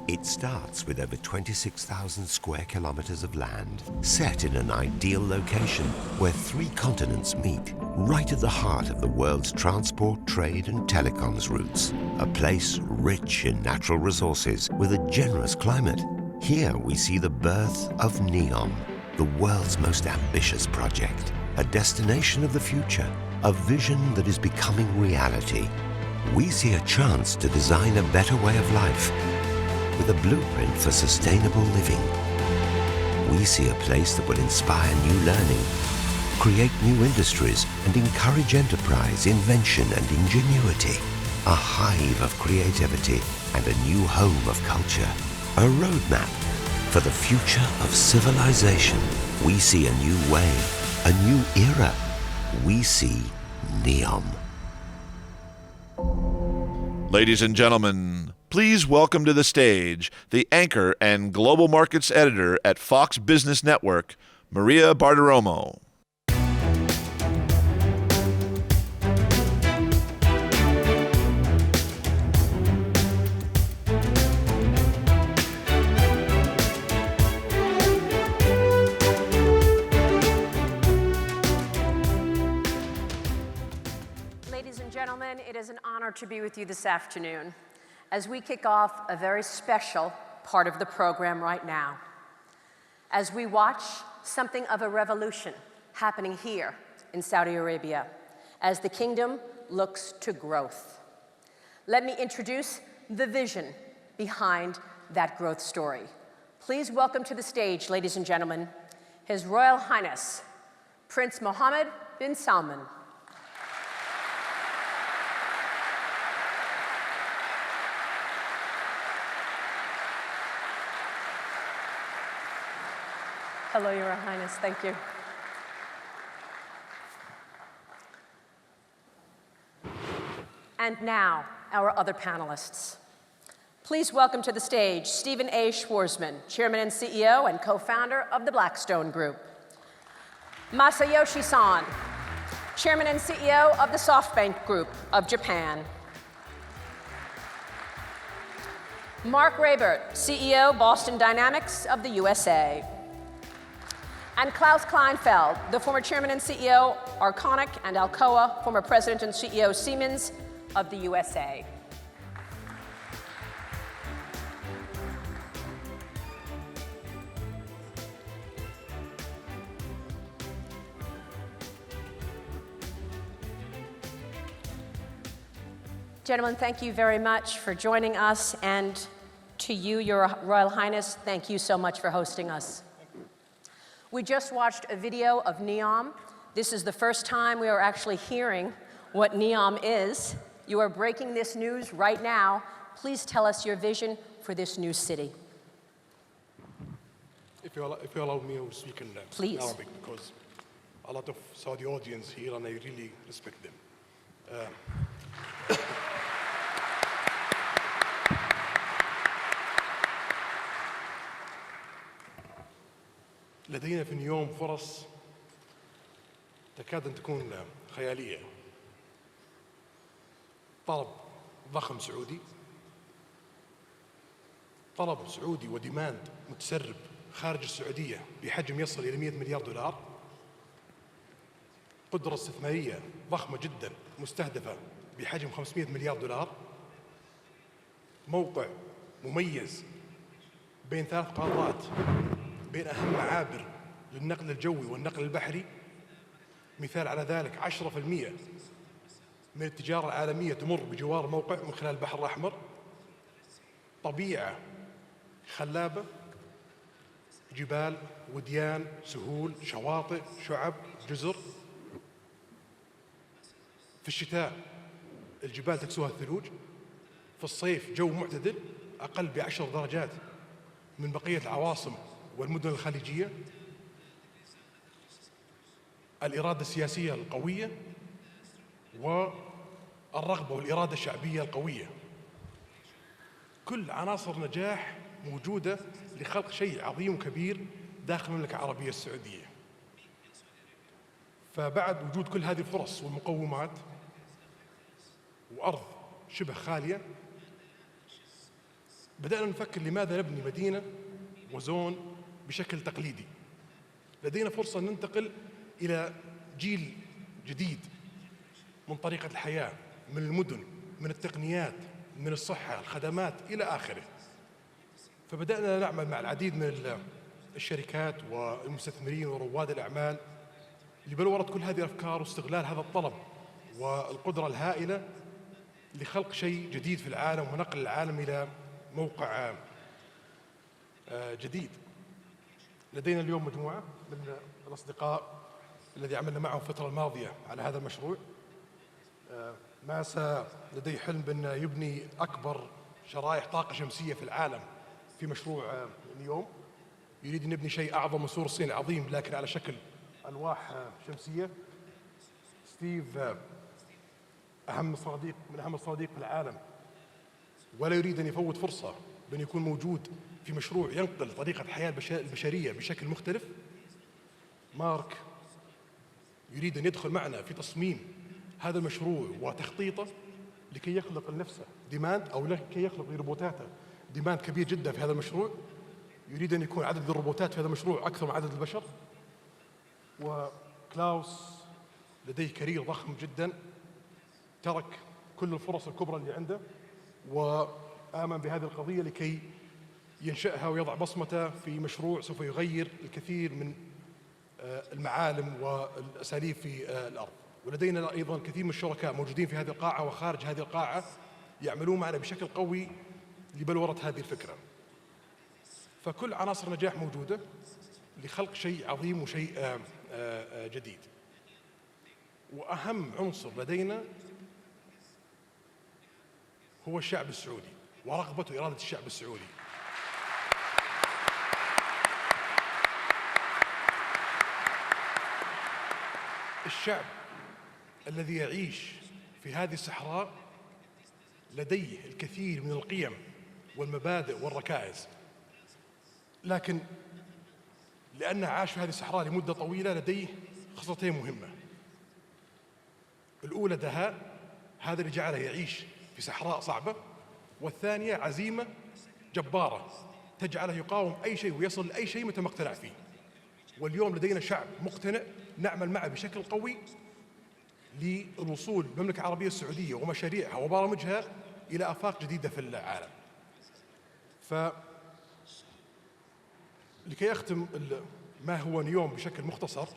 It starts with over 26,000 square kilometers of land, set in an ideal location where 3 continents meet, right at the heart of the world's transport, trade and telecoms routes. A place rich in natural resources with a generous climate. Here we see the birth of Neom, the world's most ambitious project, a destination of the future, a vision that is becoming reality. We see a chance to design a better way of life, with a blueprint for sustainable living. We see a place that will inspire new learning, create new industries, and encourage enterprise, invention, and ingenuity. A hive of creativity and a new home of culture. A roadmap for the future of civilization. We see a new way, a new era. We see Neom. Ladies and gentlemen, please welcome to the stage the anchor and global markets editor at Fox Business Network, Maria Bartiromo. It is an honor to be with you this afternoon as we kick off a very special part of the program right now, as we watch something of a revolution happening here in Saudi Arabia as the kingdom looks to growth. Let me introduce the vision behind that growth story. Please welcome to the stage, ladies and gentlemen, His Royal Highness, Prince Mohammed bin Salman. Hello, Your Highness. Thank you. And now, our other panelists. Please welcome to the stage Stephen A. Schwarzman, Chairman and CEO and co-founder of the Blackstone Group. Masayoshi Son, Chairman and CEO of the SoftBank Group of Japan. Mark Raybert, CEO, Boston Dynamics of the USA. And Klaus Kleinfeld, the former chairman and CEO, Arconic and Alcoa, former president and CEO, Siemens of the USA. Gentlemen, thank you very much for joining us, and to you, Your Royal Highness, thank you so much for hosting us. We just watched a video of Neom. This is the first time we are actually hearing what Neom is. You are breaking this news right now. Please tell us your vision for this new city. If you allow me to speak in Arabic, because a lot of Saudi audience here and I really respect them. لدينا في نيوم فرص تكاد أن تكون خيالية. طلب ضخم سعودي، طلب سعودي وديماند متسرب خارج السعودية بحجم يصل إلى 100 مليار دولار، قدرة استثمارية ضخمة جدا مستهدفة بحجم 500 مليار دولار، موقع مميز بين 3 قارات، بين أهم معابر للنقل الجوي والنقل البحري. مثال على ذلك 10% من التجارة العالمية تمر بجوار الموقع من خلال البحر الأحمر. طبيعة خلابة، جبال، وديان، سهول، شواطئ، شعب، جزر. في الشتاء الجبال تكسوها الثلوج، في الصيف جو معتدل أقل ب10 درجات من بقية العواصم والمدن الخليجية. الإرادة السياسية القوية والرغبة والإرادة الشعبية القوية، كل عناصر نجاح موجودة لخلق شيء عظيم وكبير داخل المملكة العربية السعودية. فبعد وجود كل هذه الفرص والمقومات وأرض شبه خالية، بدأنا نفكر لماذا نبني مدينة وزون بشكل تقليدي. لدينا فرصة أن ننتقل إلى جيل جديد من طريقة الحياة، من المدن، من التقنيات، من الصحة، الخدمات إلى آخره. فبدأنا نعمل مع العديد من الشركات والمستثمرين ورواد الأعمال لبلورة كل هذه الأفكار واستغلال هذا الطلب والقدرة الهائلة لخلق شيء جديد في العالم ونقل العالم إلى موقع جديد. لدينا اليوم مجموعة من الأصدقاء الذي عملنا معهم الفترة الماضية على هذا المشروع. ماسا لديه حلم بأن يبني أكبر شرائح طاقة شمسية في العالم في مشروع نيوم. يريد أن يبني شيء أعظم من سور الصين العظيم لكن على شكل ألواح شمسية. ستيف أهم الصناديق في العالم ولا يريد أن يفوت فرصة بأن يكون موجود في مشروع ينقل طريقة الحياة البشرية بشكل مختلف. مارك يريد أن يدخل معنا في تصميم هذا المشروع وتخطيطه لكي يخلق لنفسه ديماند أو لكي يخلق لروبوتاته ديماند كبير جدا في هذا المشروع. يريد أن يكون عدد الروبوتات في هذا المشروع أكثر من عدد البشر. وكلاوس لديه كارير ضخم جدا، ترك كل الفرص الكبرى اللي عنده وآمن بهذه القضية لكي ينشأها ويضع بصمته في مشروع سوف يغير الكثير من المعالم والأساليب في الأرض. ولدينا أيضا كثير من الشركاء موجودين في هذه القاعة وخارج هذه القاعة يعملون معنا بشكل قوي لبلورة هذه الفكرة. فكل عناصر نجاح موجودة لخلق شيء عظيم وشيء جديد. وأهم عنصر لدينا هو الشعب السعودي ورغبة وإرادة الشعب السعودي. الشعب الذي يعيش في هذه الصحراء لديه الكثير من القيم والمبادئ والركائز، لكن لأنه عاش في هذه الصحراء لمدة طويلة لديه خصلتين مهمة. الأولى دهاء، هذا اللي جعله يعيش في صحراء صعبة، والثانية عزيمة جبارة تجعله يقاوم أي شيء ويصل لأي شيء متى ما اقتنع فيه. واليوم لدينا شعب مقتنع نعمل معه بشكل قوي للوصول بالمملكة العربية السعودية ومشاريعها وبرامجها إلى آفاق جديدة في العالم. لكي أختم ما هو نيوم بشكل مختصر،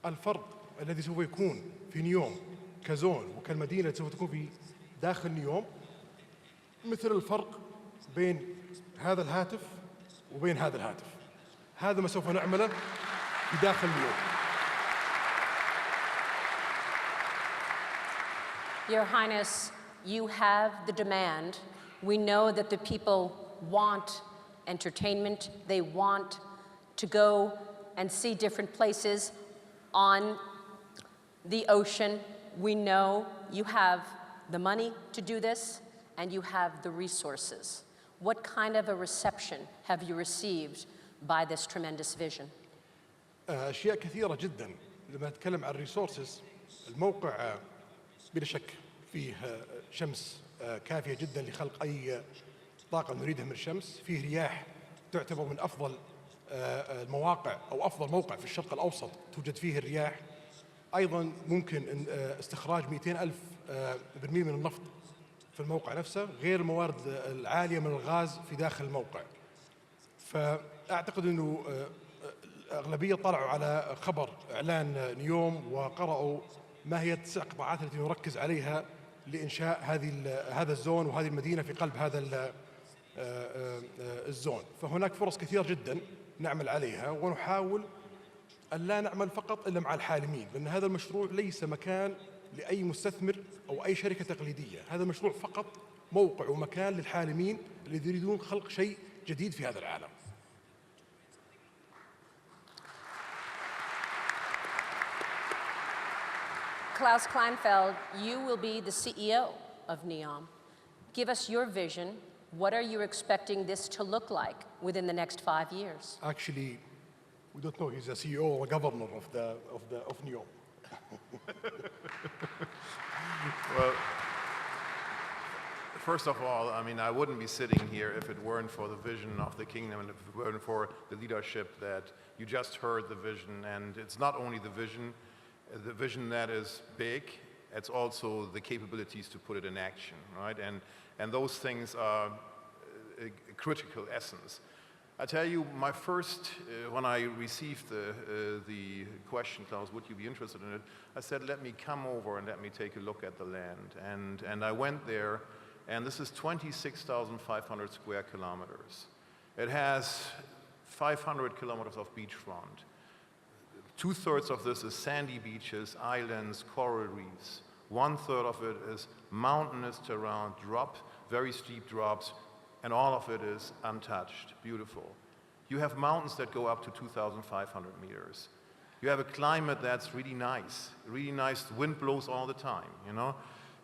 الفرق الذي سوف يكون في نيوم كزون وكالمدينة التي سوف تكون في داخل نيوم مثل الفرق بين هذا الهاتف وبين هذا الهاتف. هذا ما سوف نعمله في داخل نيوم. Your Highness, you have the demand. We know that the people want entertainment. They want to go and see different places on the ocean. We know you have the money to do this and you have the resources. What kind of a reception have you received by this tremendous vision? أشياء كثيرة جدا. لما نتكلم عن الريسورسز، الموقع بلا شك فيه شمس كافية جدا لخلق أي طاقة نريدها من الشمس. فيه رياح تعتبر من أفضل المواقع أو أفضل موقع في الشرق الأوسط توجد فيه الرياح. أيضا ممكن استخراج 200,000 برميل من النفط في الموقع نفسه، غير الموارد العالية من الغاز في داخل الموقع. فأعتقد أنه الأغلبية طلعوا على خبر إعلان نيوم وقرأوا ما هي 9 قطاعات التي نركز عليها لإنشاء هذا الزون وهذه المدينة في قلب هذا الزون. فهناك فرص كثيرة جدا نعمل عليها ونحاول أن لا نعمل فقط إلا مع الحالمين، لأن هذا المشروع ليس مكان لأي مستثمر أو أي شركة تقليدية. هذا المشروع فقط موقع ومكان للحالمين اللي يريدون خلق شيء جديد في هذا العالم. Klaus Kleinfeld, you will be the CEO of Neom. Give us your vision. What are you expecting this to look like within the next 5 years? Actually, we don't know. He's a CEO or a governor of Neom. Well, first of all, I mean, I wouldn't be sitting here if it weren't for the vision of the kingdom and if it weren't for the leadership that you just heard the vision. And it's not only the vision that is big, it's also the capabilities to put it in action, right? And those things are a critical essence. I tell you, my first, when I received the question, Klaus, would you be interested in it? I said, let me come over and let me take a look at the land. And I went there, and this is 26,500 square kilometers. It has 500 kilometers of beachfront. 2/3 of this is sandy beaches, islands, coral reefs. 1/3 of it is mountainous terrain, very steep drops, and all of it is untouched, beautiful. You have mountains that go up to 2,500 meters. You have a climate that's really nice. The wind blows all the time, you know?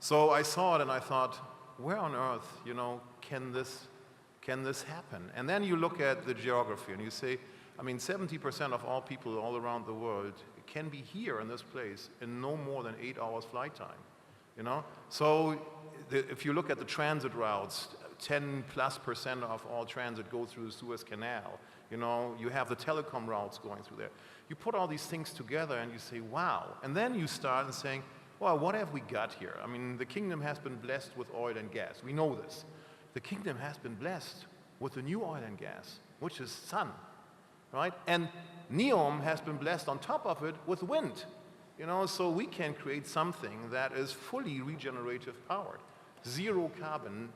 So I saw it and I thought, where on earth, you know, can this happen? And then you look at the geography and you say, I mean, 70% of all people all around the world can be here in this place in no more than 8 hours flight time, you know? So if you look at the transit routes, 10+% of all transit go through the Suez Canal. You know, you have the telecom routes going through there. You put all these things together and you say, wow. And then you start saying, well, what have we got here? I mean, the kingdom has been blessed with oil and gas. We know this. The kingdom has been blessed with the new oil and gas, which is sun, right? And Neom has been blessed on top of it with wind. You know, so we can create something that is fully regenerative powered. Zero carbon,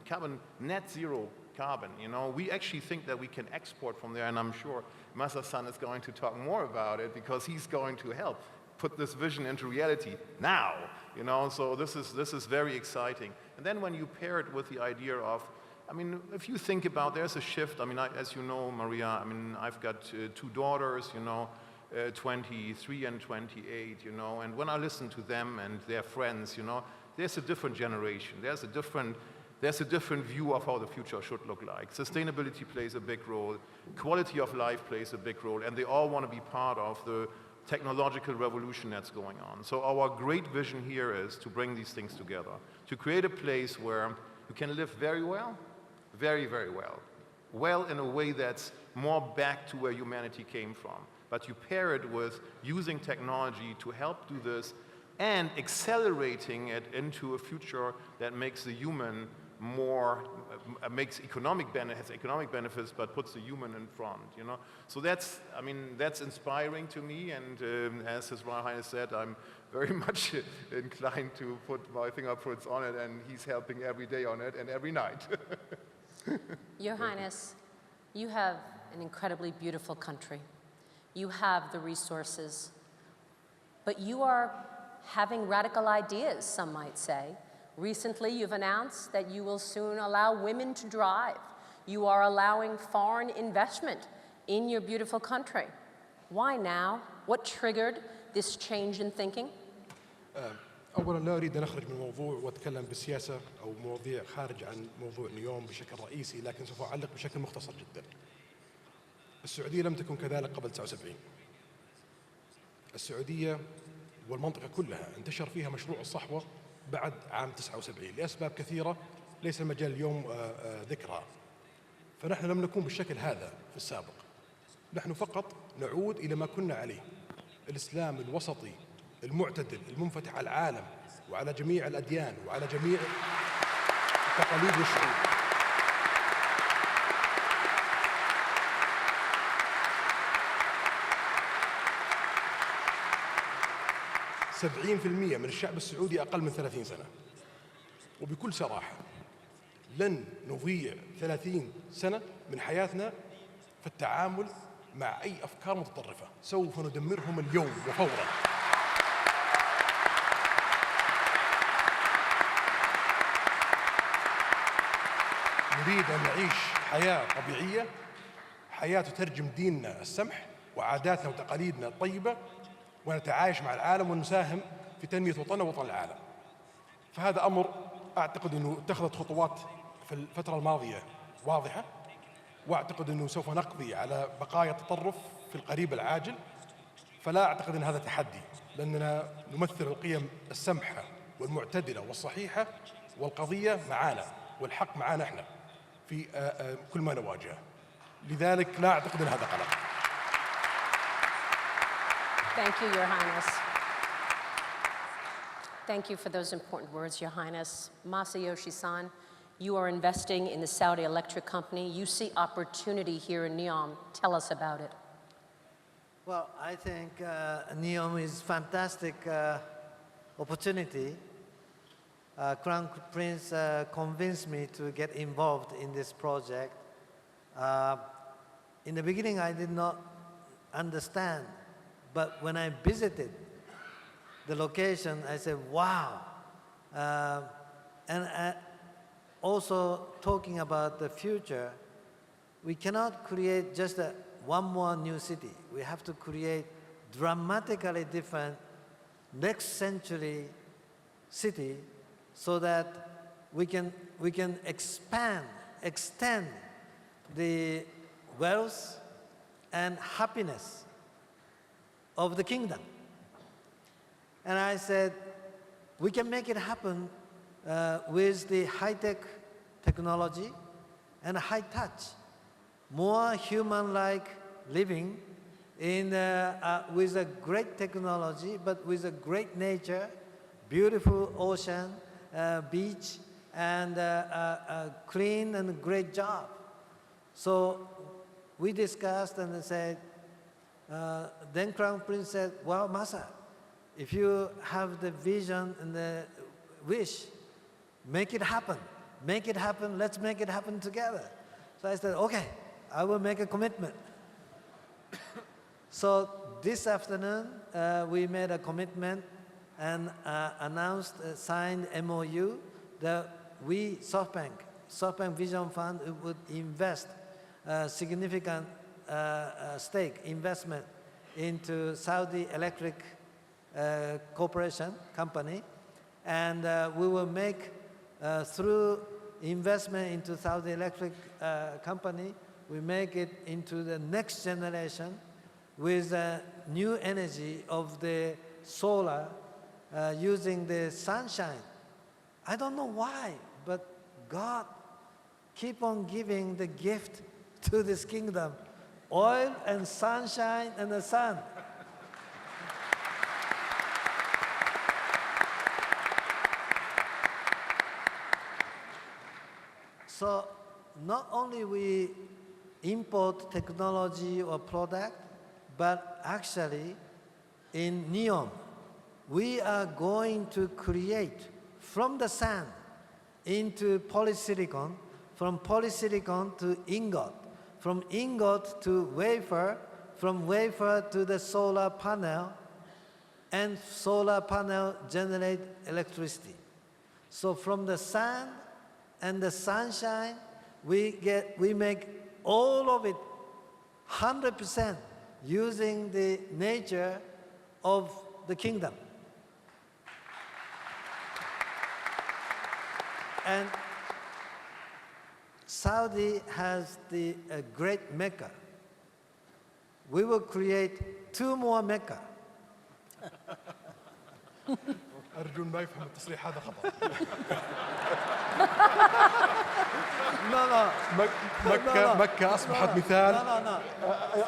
net zero carbon, you know. We actually think that we can export from there, and I'm sure Masa-san is going to talk more about it because he's going to help put this vision into reality now, you know, so this is very exciting. And then when you pair it with the idea of, I mean, if you think about, there's a shift, I mean, as you know, Maria, I mean, I've got 2 daughters, you know, 23 and 28, you know, and when I listen to them and their friends, you know, there's a different generation. There's a different view of how the future should look like. Sustainability plays a big role. Quality of life plays a big role. And they all want to be part of the technological revolution that's going on. So our great vision here is to bring these things together, to create a place where you can live very well, very, very well. Well in a way that's more back to where humanity came from. But you pair it with using technology to help do this and accelerating it into a future that makes the human more, has economic benefits, but puts the human in front, you know? So that's, I mean, that's inspiring to me, and as His Royal Highness said, I'm very much inclined to put my fingerprints on it, and he's helping every day on it and every night. Your Highness, you have an incredibly beautiful country. You have the resources, but you are having radical ideas, some might say. Recently, you've announced that you will soon allow women to drive. You are allowing foreign investment in your beautiful country. Why now? What triggered this change in thinking? أولاً لا أريد أن أخرج من الموضوع وأتكلم بالسياسة أو مواضيع خارج عن موضوع نيوم بشكل رئيسي، لكن سوف أعلق بشكل مختصر جداً. السعودية لم تكن كذلك قبل 79. السعودية والمنطقة كلها انتشر فيها مشروع الصحوة بعد عام 79 لأسباب كثيرة ليس المجال اليوم ذكرها. فنحن لم نكن بالشكل هذا في السابق. نحن فقط نعود إلى ما كنا عليه. الإسلام الوسطي المعتدل المنفتح على العالم وعلى جميع الأديان وعلى جميع التقاليد والشعوب. ف70% من الشعب السعودي أقل من 30 سنة. وبكل صراحة لن نضيع 30 سنة من حياتنا في التعامل مع أي أفكار متطرفة. سوف ندمرهم اليوم وفورا. نريد أن نعيش حياة طبيعية، حياة تترجم ديننا السمح وعاداتنا وتقاليدنا الطيبة، ونتعايش مع العالم ونساهم في تنمية وطننا ووطن العالم. فهذا أمر أعتقد أنه اتخذت خطوات في الفترة الماضية واضحة، وأعتقد أنه سوف نقضي على بقايا التطرف في القريب العاجل. فلا أعتقد أن هذا تحدي، لأننا نمثل القيم السمحة والمعتدلة والصحيحة، والقضية معانا والحق معنا احنا في كل ما نواجهه. لذلك لا اعتقد ان هذا قلق. Thank you, Your Highness. Thank you for those important words, Your Highness. Masayoshi-san, you are investing in the Saudi Electric Company. You see opportunity here in Neom. Tell us about it. Well, I think Neom is fantastic opportunity. Crown Prince convinced me to get involved in this project. In the beginning, I did not understand, but when I visited the location, I said, wow. And also talking about the future, we cannot create just one more new city. We have to create dramatically different next century city so that we can extend the wealth and happiness of the kingdom. And I said, we can make it happen with the high-tech technology and high touch, more human-like living with a great technology, but with a great nature, beautiful ocean, beach, and a clean and great job. So we discussed and said, then Crown Prince said, well, Masa, if you have the vision and the wish, make it happen. Make it happen, let's make it happen together. So I said, okay, I will make a commitment. So this afternoon, we made a commitment and announced, signed MOU that we, SoftBank Vision Fund, would invest significant stake investment into Saudi Electric Corporation company, and we will make through investment into Saudi Electric company, we make it into the next generation with new energy of the solar using the sunshine. I don't know why, but God keep on giving the gift to this kingdom, oil and sunshine and the sun. So not only we import technology or product, but actually in Neom, we are going to create from the sand into polysilicon, from polysilicon to ingot, from ingot to wafer, from wafer to the solar panel, and solar panel generate electricity. So from the sand and the sunshine, we make all of it 100% using the nature of the kingdom. And Saudi has the great Mecca. We will create 2 more Mecca. أرجو ما يفهم التصريح هذا خطأ. No. مكة أصبحت مثال. No.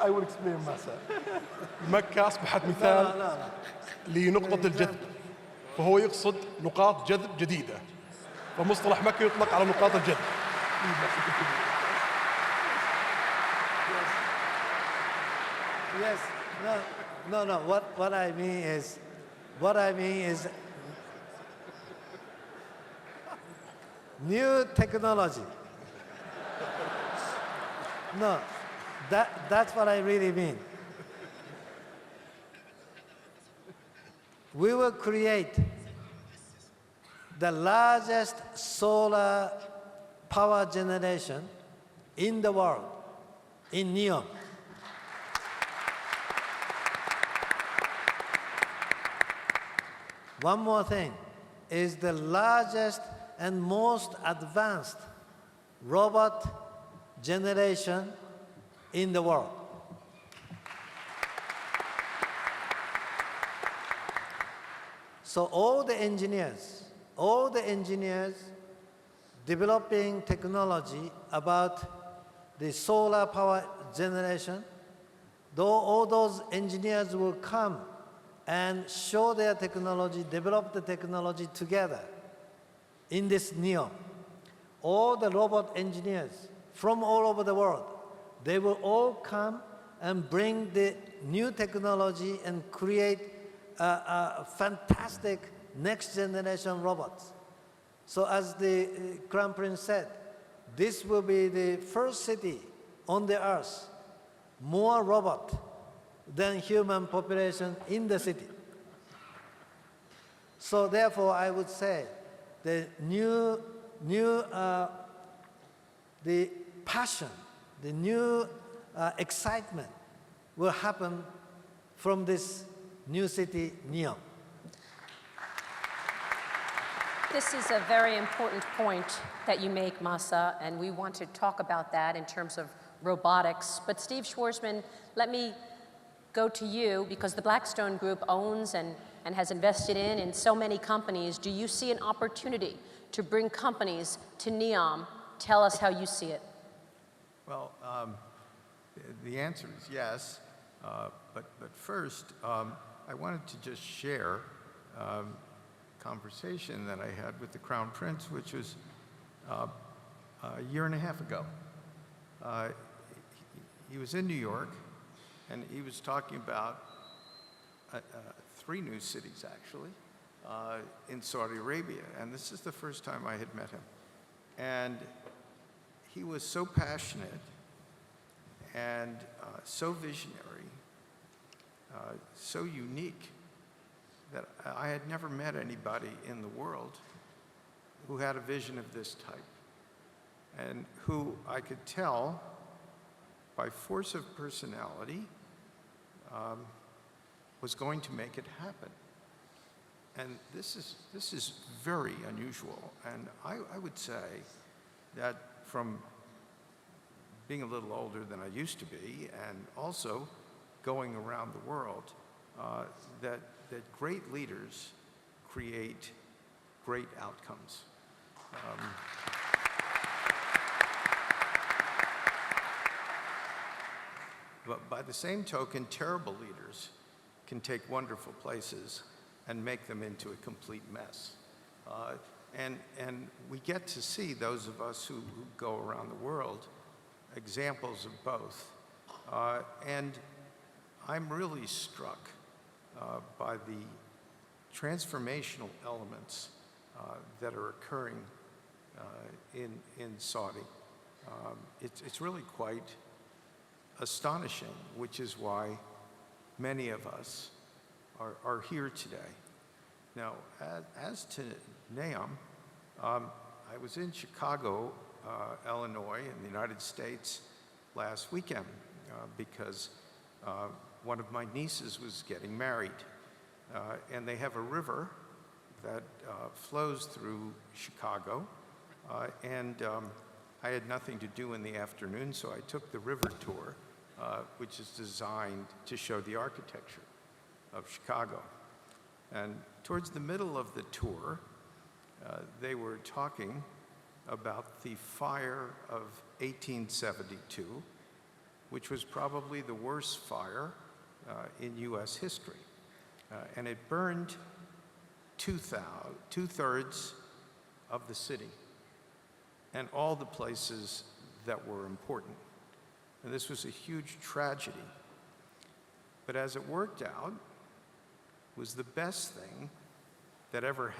I will explain Masa. مكة أصبحت مثال لنقطة الجذب، فهو يقصد نقاط جذب جديدة، فمصطلح مكة يطلق على نقاط الجذب. Yes. No. What I mean is new technology. No, that's what I really mean. We will create the largest solar power generation in the world, in Neom. One more thing, is the largest and most advanced robot generation in the world. So all the engineers, developing technology about the solar power generation. Though all those engineers will come and show their technology, develop the technology together in this Neom. All the robot engineers from all over the world, they will all come and bring the new technology and create a fantastic next generation robots. So as the Crown Prince said, this will be the first city on the earth, more robot than human population in the city. So therefore, I would say the the passion, the new excitement will happen from this new city, Neom. This is a very important point that you make, Masa, and we want to talk about that in terms of robotics. But Steve Schwarzman, let me go to you, because the Blackstone Group owns and has invested in so many companies. Do you see an opportunity to bring companies to Neom? Tell us how you see it. Well, the answer is yes, but first, I wanted to just share conversation that I had with the Crown Prince, which was a year and a half ago. He was in New York, and he was talking about 3 new cities, actually, in Saudi Arabia. And this is the first time I had met him. And he was so passionate and so visionary, so unique, that I had never met anybody in the world who had a vision of this type, and who I could tell by force of personality was going to make it happen. And this is very unusual. And I would say that from being a little older than I used to be, and also going around the world, that great leaders create great outcomes. But by the same token, terrible leaders can take wonderful places and make them into a complete mess. And we get to see, those of us who go around the world, examples of both. And I'm really struck by the transformational elements that are occurring in Saudi. It's really quite astonishing, which is why many of us are here today. Now, as to Neom, I was in Chicago, Illinois, in the United States last weekend because one of my nieces was getting married. And they have a river that flows through Chicago. And I had nothing to do in the afternoon, so I took the river tour, which is designed to show the architecture of Chicago. And towards the middle of the tour, they were talking about the fire of 1872, which was probably the worst fire in US history. And it burned two-thirds of the city and all the places that were important. And this was a huge tragedy. But as it worked out, it was the best thing that ever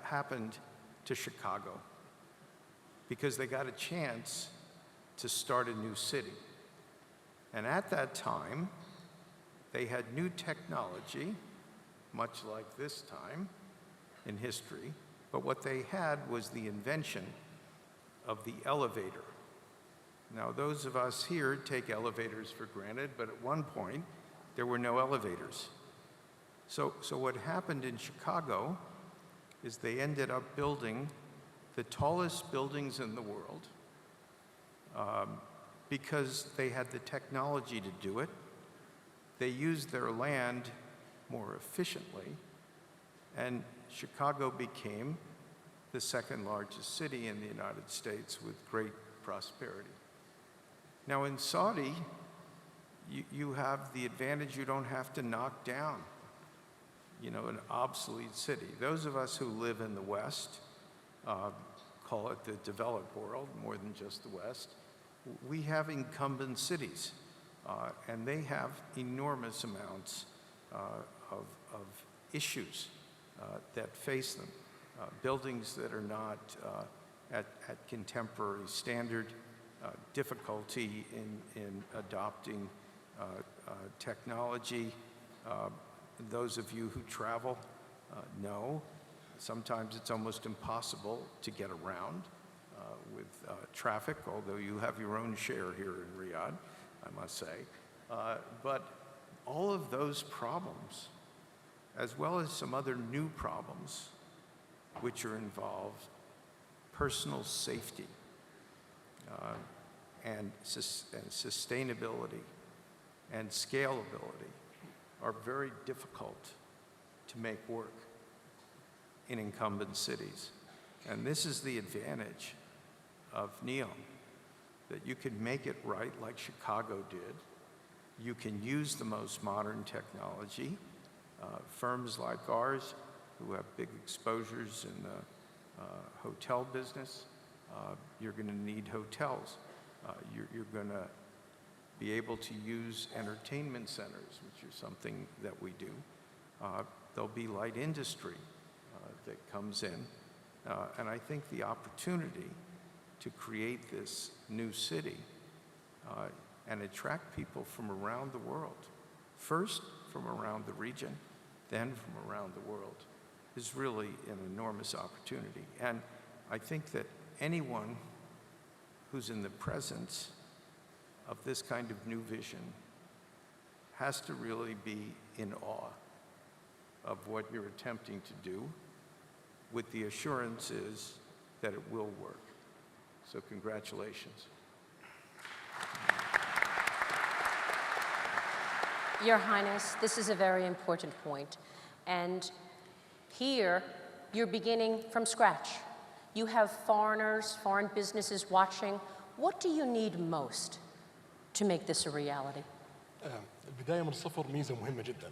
happened to Chicago, because they got a chance to start a new city. And at that time, they had new technology, much like this time in history, but what they had was the invention of the elevator. Now, those of us here take elevators for granted, but at one point, there were no elevators. So what happened in Chicago is they ended up building the tallest buildings in the world because they had the technology to do it. They used their land more efficiently, and Chicago became the second largest city in the United States with great prosperity. Now in Saudi, you have the advantage you don't have to knock down, an obsolete city. Those of us who live in the West, call it the developed world more than just the West, we have incumbent cities, and they have enormous amounts of issues that face them. Buildings that are not at contemporary standard, difficulty in adopting technology. Those of you who travel know sometimes it's almost impossible to get around with traffic, although you have your own share here in Riyadh, I must say. But all of those problems, as well as some other new problems which are involved, personal safety and sustainability and scalability, are very difficult to make work in incumbent cities. And this is the advantage of Neom, that you can make it right like Chicago did. You can use the most modern technology. Firms like ours, who have big exposures in the hotel business, you're going to need hotels. You're going to be able to use entertainment centers, which is something that we do. There'll be light industry that comes in. And I think the opportunity to create this new city and attract people from around the world, first from around the region, then from around the world, is really an enormous opportunity. And I think that anyone who's in the presence of this kind of new vision has to really be in awe of what you're attempting to do, with the assurances that it will work. So congratulations. Your Highness, this is a very important point. And here, you're beginning from scratch. You have foreigners, foreign businesses watching. What do you need most to make this a reality? البداية من الصفر ميزة مهمة جدا.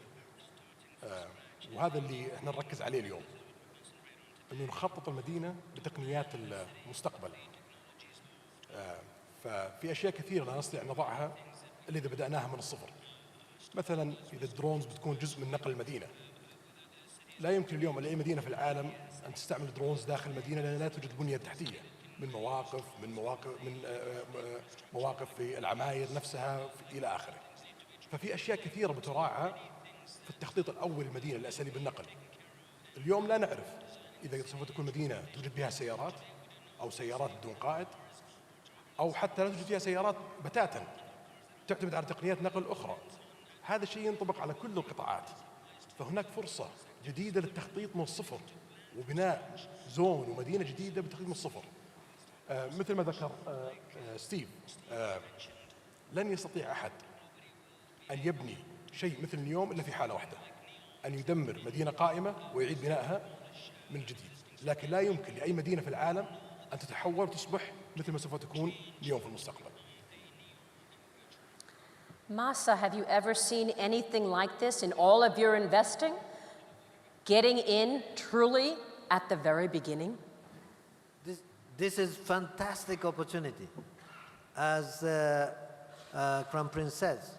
وهذا اللي احنا نركز عليه اليوم. انه نخطط المدينة بتقنيات المستقبل. ففي اشياء كثيرة لا نستطيع نضعها الا اذا بدأناها من الصفر. مثلا اذا الدرونز بتكون جزء من نقل المدينة. لا يمكن اليوم لاي مدينة في العالم ان تستعمل درونز داخل المدينة لان لا توجد بنية تحتية من مواقف في العماير نفسها الى اخره. ففي اشياء كثيرة بتراعى في التخطيط الاول للمدينة لاساليب النقل. اليوم لا نعرف اذا سوف تكون مدينة توجد بها سيارات او سيارات بدون قائد او حتى لا توجد فيها سيارات بتاتا تعتمد على تقنيات نقل اخرى. هذا الشيء ينطبق على كل القطاعات. فهناك فرصة جديدة للتخطيط من الصفر وبناء زون ومدينة جديدة بالتخطيط من الصفر. مثل ما ذكر ستيف، لن يستطيع أحد أن يبني شيء مثل نيوم إلا في حالة واحدة، أن يدمر مدينة قائمة ويعيد بنائها من جديد. لكن لا يمكن لأي مدينة في العالم أن تتحول وتصبح مثل ما سوف تكون نيوم في المستقبل. Masa, have you ever seen anything like this in all of your investing? Getting in truly at the very beginning? This is fantastic opportunity. As Crown Prince says,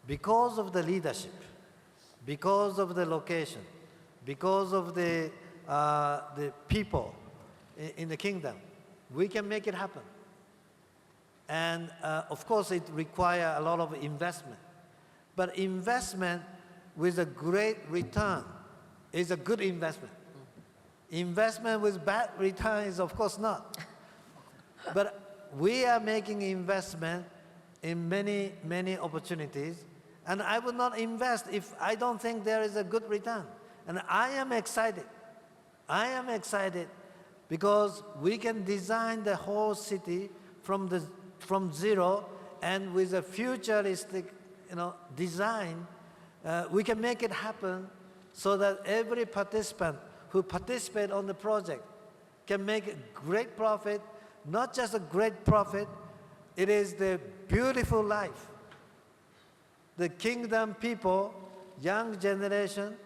because of the leadership, because of the location, because of the people in the kingdom, we can make it happen. And of course, it requires a lot of investment. But investment with a great return is a good investment. Investment with bad return is, of course, not. But we are making investment in many, many opportunities. And I would not invest if I don't think there is a good return. And I am excited. I am excited because we can design the whole city from zero, and with a futuristic, design, we can make it happen so that every participant who participate on the project can make a great profit, not just a great profit, it is the beautiful life. The kingdom people, young generation,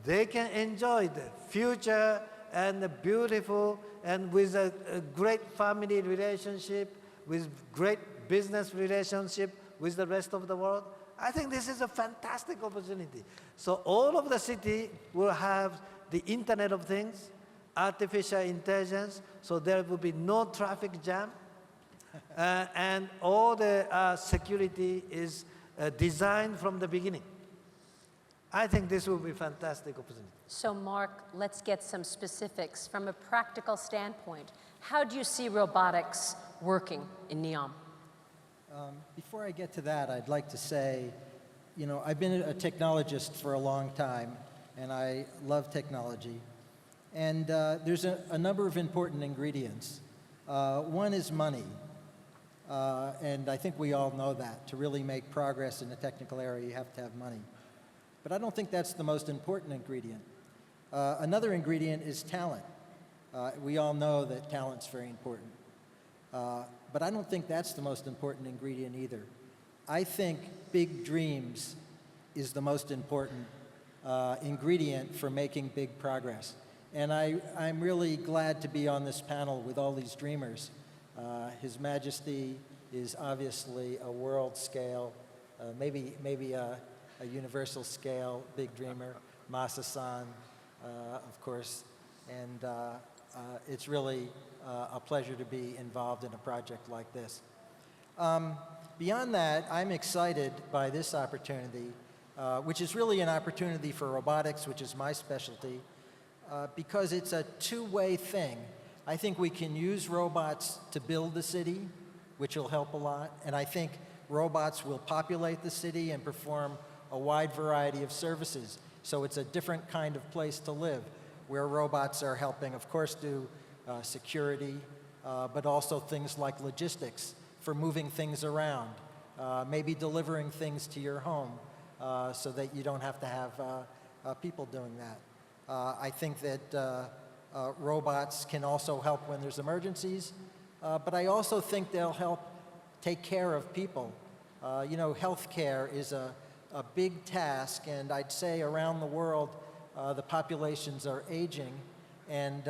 they can enjoy the future and the beautiful and with a great family relationship, with great business relationship with the rest of the world. I think this is a fantastic opportunity. So all of the city will have the Internet of Things, artificial intelligence, so there will be no traffic jam, and all the security is designed from the beginning. I think this will be a fantastic opportunity. So Mark, let's get some specifics. From a practical standpoint, how do you see robotics working in Neom? Before I get to that, I'd like to say, you know, I've been a technologist for a long time, and I love technology. And there's a number of important ingredients. One is money, and I think we all know that. To really make progress in the technical area, you have to have money. But I don't think that's the most important ingredient. Another ingredient is talent. We all know that talent's very important. But I don't think that's the most important ingredient either. I think big dreams is the most important ingredient for making big progress. And I'm really glad to be on this panel with all these dreamers. His Majesty is obviously a world scale, maybe a universal scale big dreamer, Masa-san, of course, and it's really a pleasure to be involved in a project like this. Beyond that, I'm excited by this opportunity, which is really an opportunity for robotics, which is my specialty, because it's a two-way thing. I think we can use robots to build the city, which will help a lot, and I think robots will populate the city and perform a wide variety of services. So it's a different kind of place to live, where robots are helping, of course, do security, but also things like logistics for moving things around, maybe delivering things to your home so that you don't have to have people doing that. I think that robots can also help when there's emergencies, but I also think they'll help take care of people. You know, healthcare is a big task, and I'd say around the world the populations are aging, and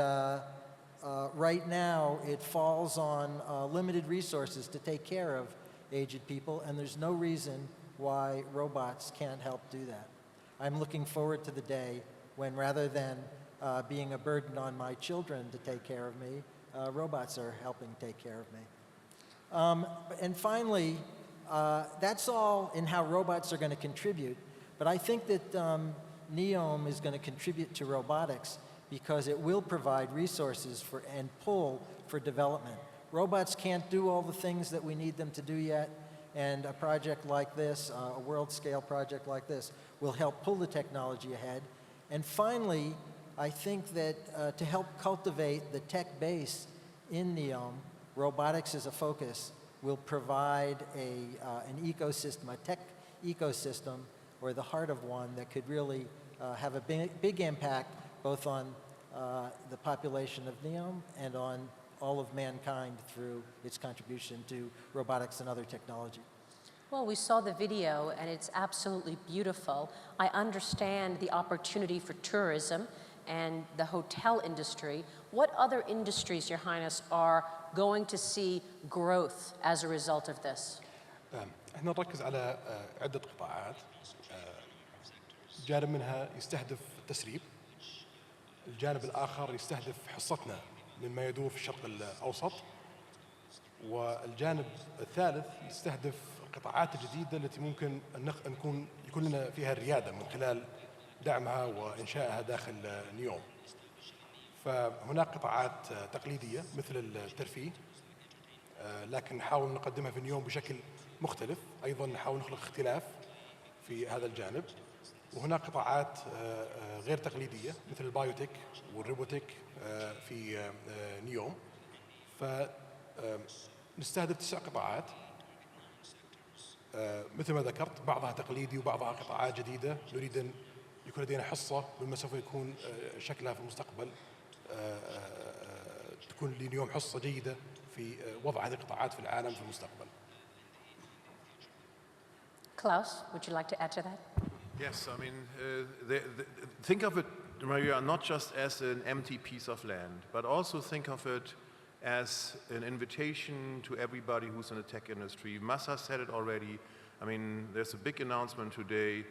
right now it falls on limited resources to take care of aged people, and there's no reason why robots can't help do that. I'm looking forward to the day when, rather than being a burden on my children to take care of me, robots are helping take care of me. And finally, that's all in how robots are going to contribute, but I think that Neom is going to contribute to robotics because it will provide resources for and pull for development. Robots can't do all the things that we need them to do yet, and a project like this, a world-scale project like this, will help pull the technology ahead. And finally, I think that to help cultivate the tech base in Neom, robotics as a focus will provide an ecosystem, a tech ecosystem, or the heart of one that could really have a big impact both on the population of Neom and on all of mankind through its contribution to robotics and other technology. Well, we saw the video, and it's absolutely beautiful. I understand the opportunity for tourism and the hotel industry. What other industries, Your Highness, are going to see growth as a result of this? احنا نركز على عدة قطاعات. جانب منها يستهدف التسريب. الجانب الآخر يستهدف حصتنا مما يدور في الشرق الأوسط. والجانب الثالث يستهدف القطاعات الجديدة التي ممكن يكون لنا فيها الريادة من خلال دعمها وإنشائها داخل نيوم. فهناك قطاعات تقليدية مثل الترفيه، لكن نحاول نقدمها في نيوم بشكل مختلف. أيضا نحاول نخلق اختلاف في هذا الجانب. وهناك قطاعات غير تقليدية مثل البايوتك والروبوتيك في نيوم. فنستهدف 9 قطاعات مثل ما ذكرت، بعضها تقليدي وبعضها قطاعات جديدة نريد أن يكون لدينا حصة مما سوف يكون شكلها في المستقبل تكون لنيوم حصة جيدة في وضع هذه القطاعات في العالم في المستقبل. Klaus, would you like to add to that? Yes, I mean, think of it, Maria, not just as an empty piece of land, but also think of it as an invitation to everybody who's in the tech industry. Massa said it already. I mean, there's a big announcement today.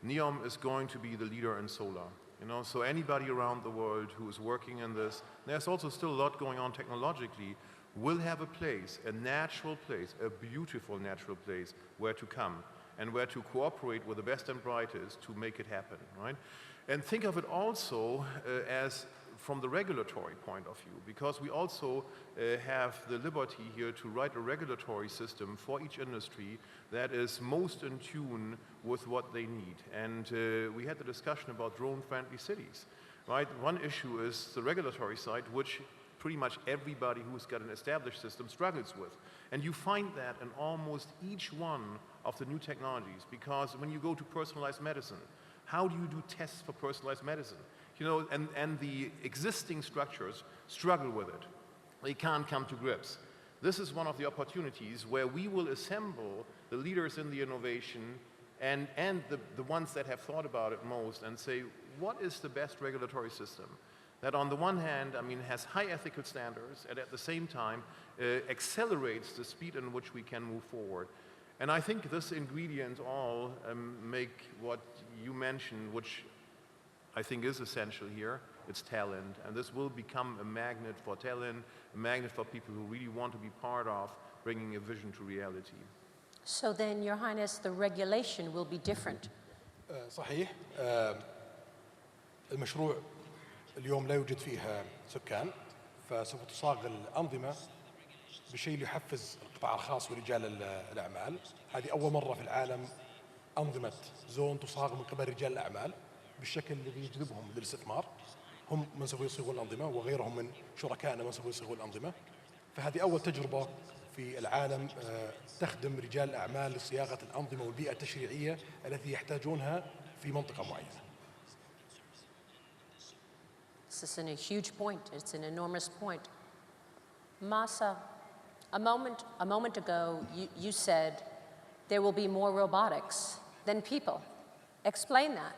Neom is going to be the leader in solar. You know, so anybody around the world who is working in this, there's also still a lot going on technologically, will have a place, a natural place, a beautiful natural place where to come and where to cooperate with the best and brightest to make it happen, right? And think of it also as from the regulatory point of view, because we also have the liberty here to write a regulatory system for each industry that is most in tune with what they need. And we had the discussion about drone-friendly cities, right? One issue is the regulatory side, which pretty much everybody who's got an established system struggles with. And you find that in almost each one of the new technologies, because when you go to personalized medicine, how do you do tests for personalized medicine? You know, and the existing structures struggle with it. They can't come to grips. This is one of the opportunities where we will assemble the leaders in the innovation and the ones that have thought about it most and say, what is the best regulatory system that on the one hand, I mean, has high ethical standards and at the same time accelerates the speed in which we can move forward. And I think this ingredient all make what you mentioned, which I think is essential here, it's talent. And this will become a magnet for talent, a magnet for people who really want to be part of bringing a vision to reality. So then, Your Highness, the regulation will be different. صحيح. المشروع اليوم لا يوجد فيه سكان، فسوف تصاغ الأنظمة بشيء ليحفز القطاع الخاص ورجال الأعمال. هذه أول مرة في العالم أنظمة زون تصاغ من قبل رجال الأعمال بالشكل الذي يجذبهم للاستثمار. هم من سوف يصيغون الأنظمة وغيرهم من شركائنا من سوف يصيغون الأنظمة. فهذه أول تجربة في العالم تخدم رجال الأعمال لصياغة الأنظمة والبيئة التشريعية التي يحتاجونها في منطقة معينة. This is a huge point. It's an enormous point. Masa, a moment ago, you said there will be more robotics than people. Explain that.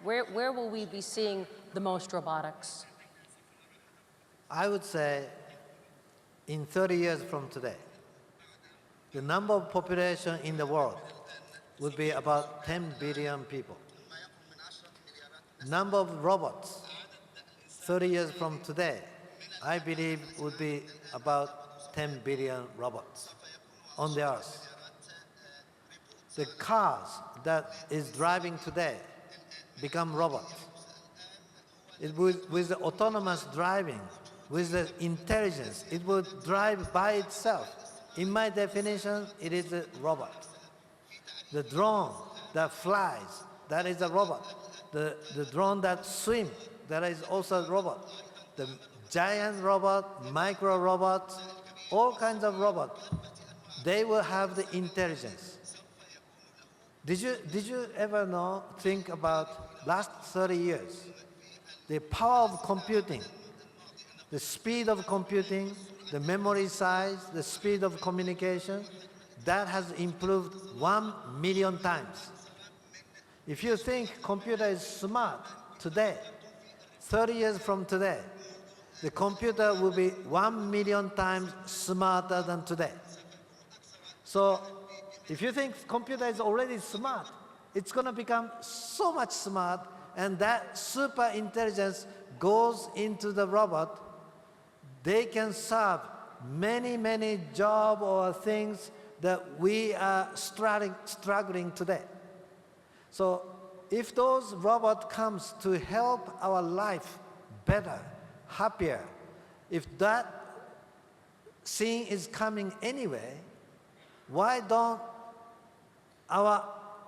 Where will we be seeing the most robotics? I would say in 30 years from today, the number of population in the world would be about 10 billion people. Number of robots, 30 years from today, I believe would be about 10 billion robots on the earth. The cars that is driving today become robots. With the autonomous driving, with the intelligence, it will drive by itself. In my definition, it is a robot. The drone that flies, that is a robot. The drone that swims, that is also a robot. The giant robot, micro robots, all kinds of robots, they will have the intelligence. Did you ever think about last 30 years, the power of computing, the speed of computing, the memory size, the speed of communication, that has improved 1 million times. If you think computer is smart today, 30 years from today, the computer will be 1 million times smarter than today. So if you think computer is already smart, it's going to become so much smart, and that super intelligence goes into the robot. They can serve many, many jobs or things that we are struggling today. So if those robots comes to help our life better, happier, if that scene is coming anyway, why don't our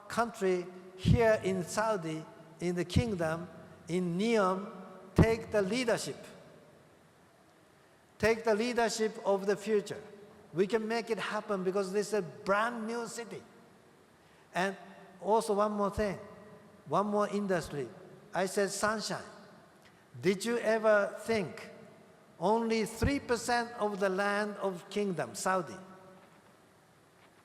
country here in Saudi, in the kingdom, in Neom, take the leadership? Take the leadership of the future. We can make it happen because this is a brand new city. And also one more thing, one more industry. I said sunshine. Did you ever think only 3% of the land of kingdom, Saudi.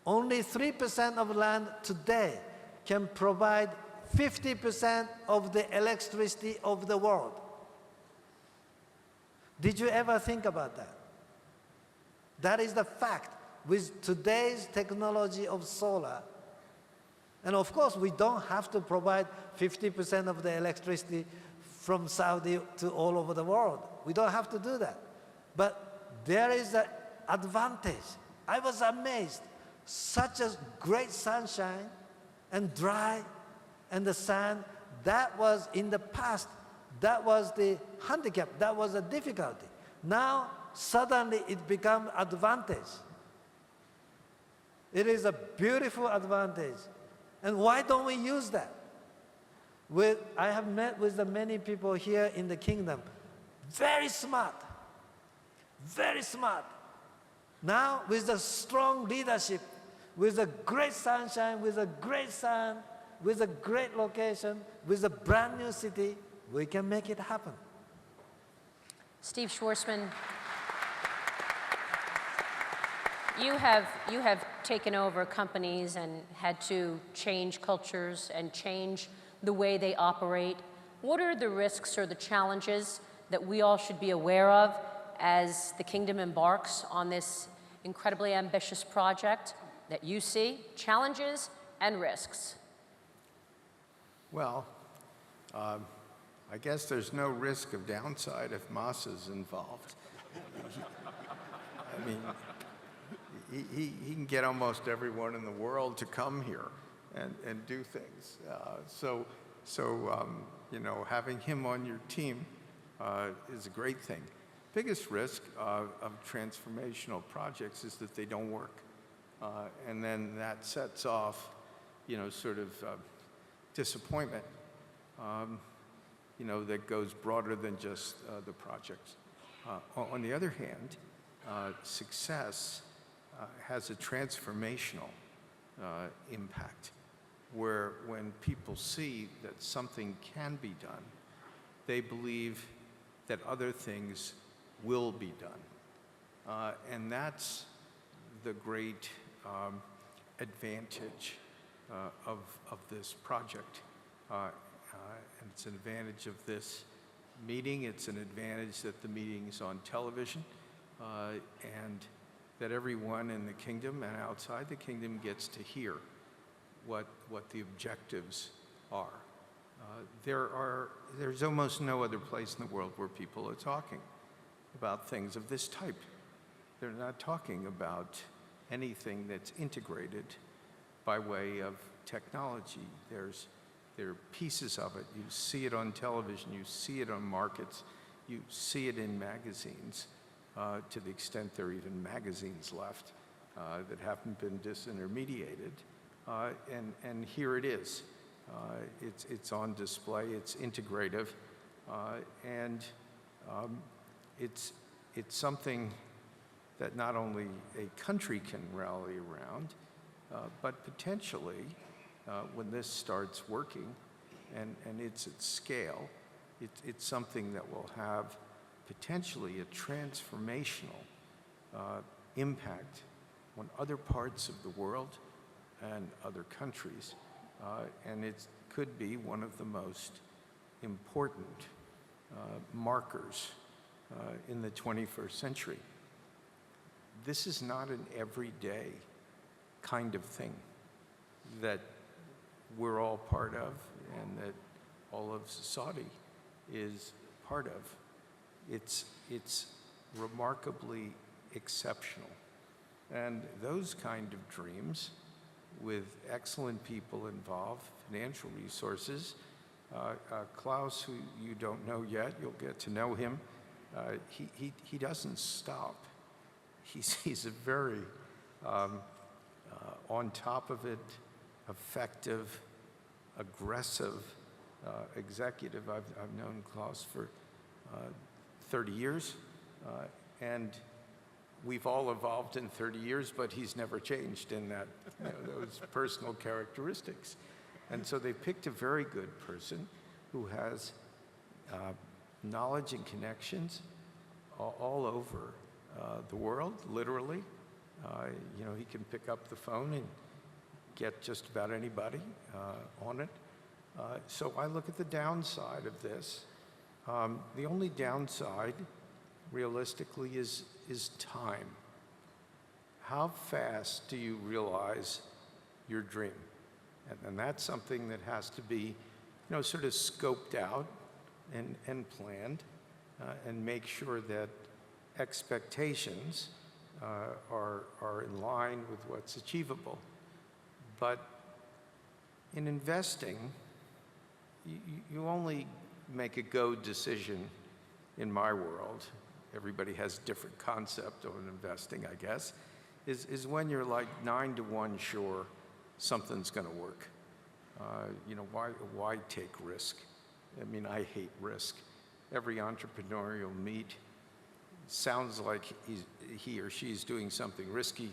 Only 3% of land today can provide 50% of the electricity of the world. Did you ever think about that? That is the fact with today's technology of solar. And of course, we don't have to provide 50% of the electricity from Saudi to all over the world. We don't have to do that. But there is an advantage. I was amazed. Such a great sunshine and dry and the sun, that was in the past, that was the handicap, that was a difficulty. Now, suddenly it becomes advantage. It is a beautiful advantage. And why don't we use that? I have met with the many people here in the kingdom, very smart, very smart. Now, with the strong leadership, with a great sunshine, with a great sun, with a great location, with a brand new city, we can make it happen. Steve Schwarzman, you have taken over companies and had to change cultures and change the way they operate. What are the risks or the challenges that we all should be aware of as the kingdom embarks on this incredibly ambitious project that you see, challenges and risks? Well, I guess there's no risk of downside if Masa's involved. I mean, he can get almost everyone in the world to come here and do things. You know, having him on your team is a great thing. Biggest risk of transformational projects is that they don't work. And then that sets off, you know, sort of disappointment, you know, that goes broader than just the projects. On the other hand, success has a transformational impact, where when people see that something can be done, they believe that other things will be done. And that's the great advantage of this project. And it's an advantage of this meeting. It's an advantage that the meeting is on television, and that everyone in the kingdom and outside the kingdom gets to hear what the objectives are. There's almost no other place in the world where people are talking about things of this type. They're not talking about anything that's integrated by way of technology. There are pieces of it. You see it on television, you see it on markets, you see it in magazines, to the extent there are even magazines left that haven't been disintermediated. And here it is. It's on display, it's integrative, and it's something that not only a country can rally around, but potentially, when this starts working and it's at scale, it's something that will have potentially a transformational impact on other parts of the world and other countries. And it could be one of the most important markers in the 21st century. This is not an everyday kind of thing that we're all part of and that all of Saudi is part of. It's remarkably exceptional. And those kind of dreams, with excellent people involved, financial resources, Klaus, who you don't know yet, you'll get to know him, he doesn't stop. He's a very on top of it, effective, aggressive executive. I've known Klaus for 30 years, and we've all evolved in 30 years, but he's never changed in that, those personal characteristics. And so they picked a very good person who has knowledge and connections, all over the world, literally. You know, he can pick up the phone and get just about anybody on it. So I look at the downside of this. The only downside, realistically, is time. How fast do you realize your dream? And that's something that has to be, you know, sort of scoped out and planned, and make sure that expectations are in line with what's achievable. But in investing, you only make a go decision in my world. Everybody has a different concept of investing, I guess, is when you're like 9 to 1 sure something's going to work. You know, why take risk? I mean, I hate risk. Every entrepreneur you'll meet sounds like he or she's doing something risky,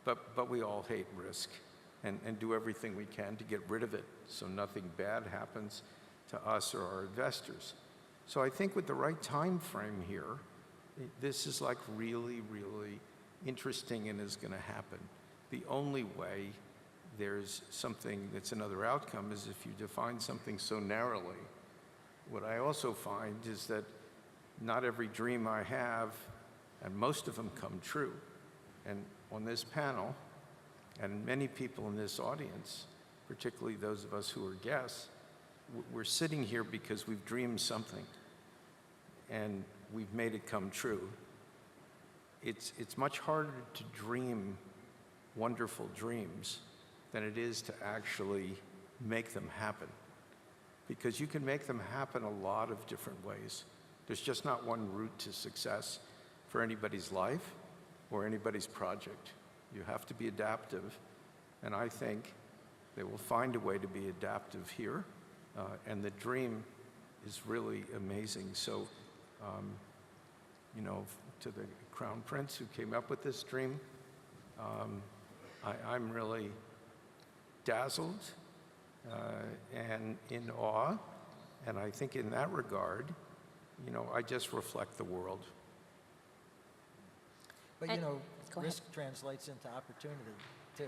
but we all hate risk and do everything we can to get rid of it so nothing bad happens to us or our investors. So I think with the right time frame here, this is like really, really interesting and is going to happen. The only way there's something that's another outcome is if you define something so narrowly. What I also find is that not every dream I have, and most of them come true. And on this panel, and many people in this audience, particularly those of us who are guests, we're sitting here because we've dreamed something and we've made it come true. It's much harder to dream wonderful dreams than it is to actually make them happen. Because you can make them happen a lot of different ways. There's just not one route to success for anybody's life or anybody's project. You have to be adaptive, and I think they will find a way to be adaptive here, and the dream is really amazing. So, you know, to the Crown Prince who came up with this dream, I'm really dazzled and in awe, and I think in that regard, you know, I just reflect the world. But, you know, Go ahead. risk translates into opportunity, too.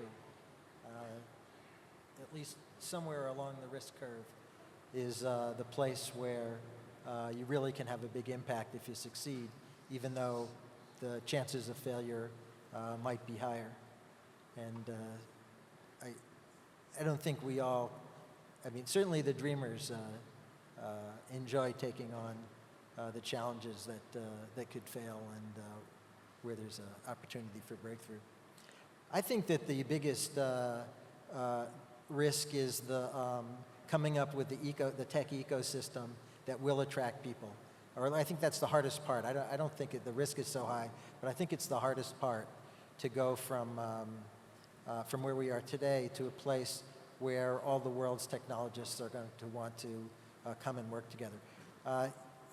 At least somewhere along the risk curve is the place where you really can have a big impact if you succeed, even though the chances of failure might be higher. And I don't think we all, I mean, certainly the dreamers enjoy taking on the challenges that could fail and where there's an opportunity for breakthrough. I think that the biggest risk is the coming up with the tech ecosystem that will attract people. Or I think that's the hardest part. I don't think the risk is so high, but I think it's the hardest part to go from where we are today to a place where all the world's technologists are going to want to come and work together.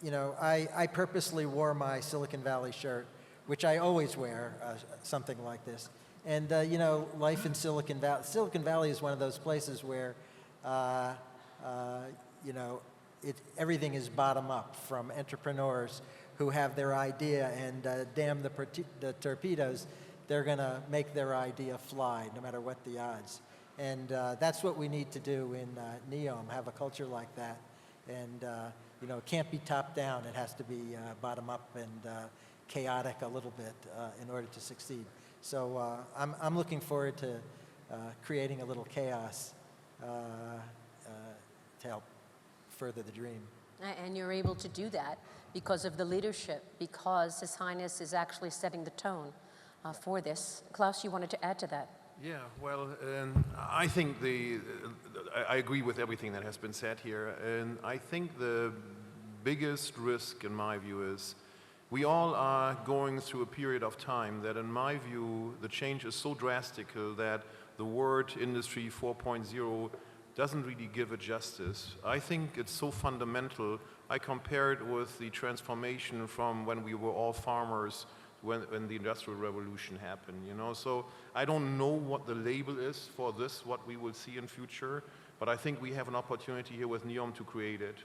You know, I purposely wore my Silicon Valley shirt, which I always wear, something like this. And, you know, life in Silicon Valley is one of those places where, you know, everything is bottom up, from entrepreneurs who have their idea and damn the torpedoes, they're going to make their idea fly no matter what the odds. And that's what we need to do in Neom, have a culture like that. And, you know, it can't be top down. It has to be bottom up and chaotic a little bit in order to succeed. So I'm looking forward to creating a little chaos to help further the dream. And you're able to do that because of the leadership, because His Highness is actually setting the tone for this. Klaus, you wanted to add to that? Yeah, well, I think I agree with everything that has been said here, and I think the biggest risk, in my view, is we all are going through a period of time that, in my view, the change is so drastic that the word Industry 4.0 doesn't really give it justice. I think it's so fundamental. I compare it with the transformation from when we were all farmers when the Industrial Revolution happened, you know. So I don't know what the label is for this, what we will see in future, but I think we have an opportunity here with Neom to create it.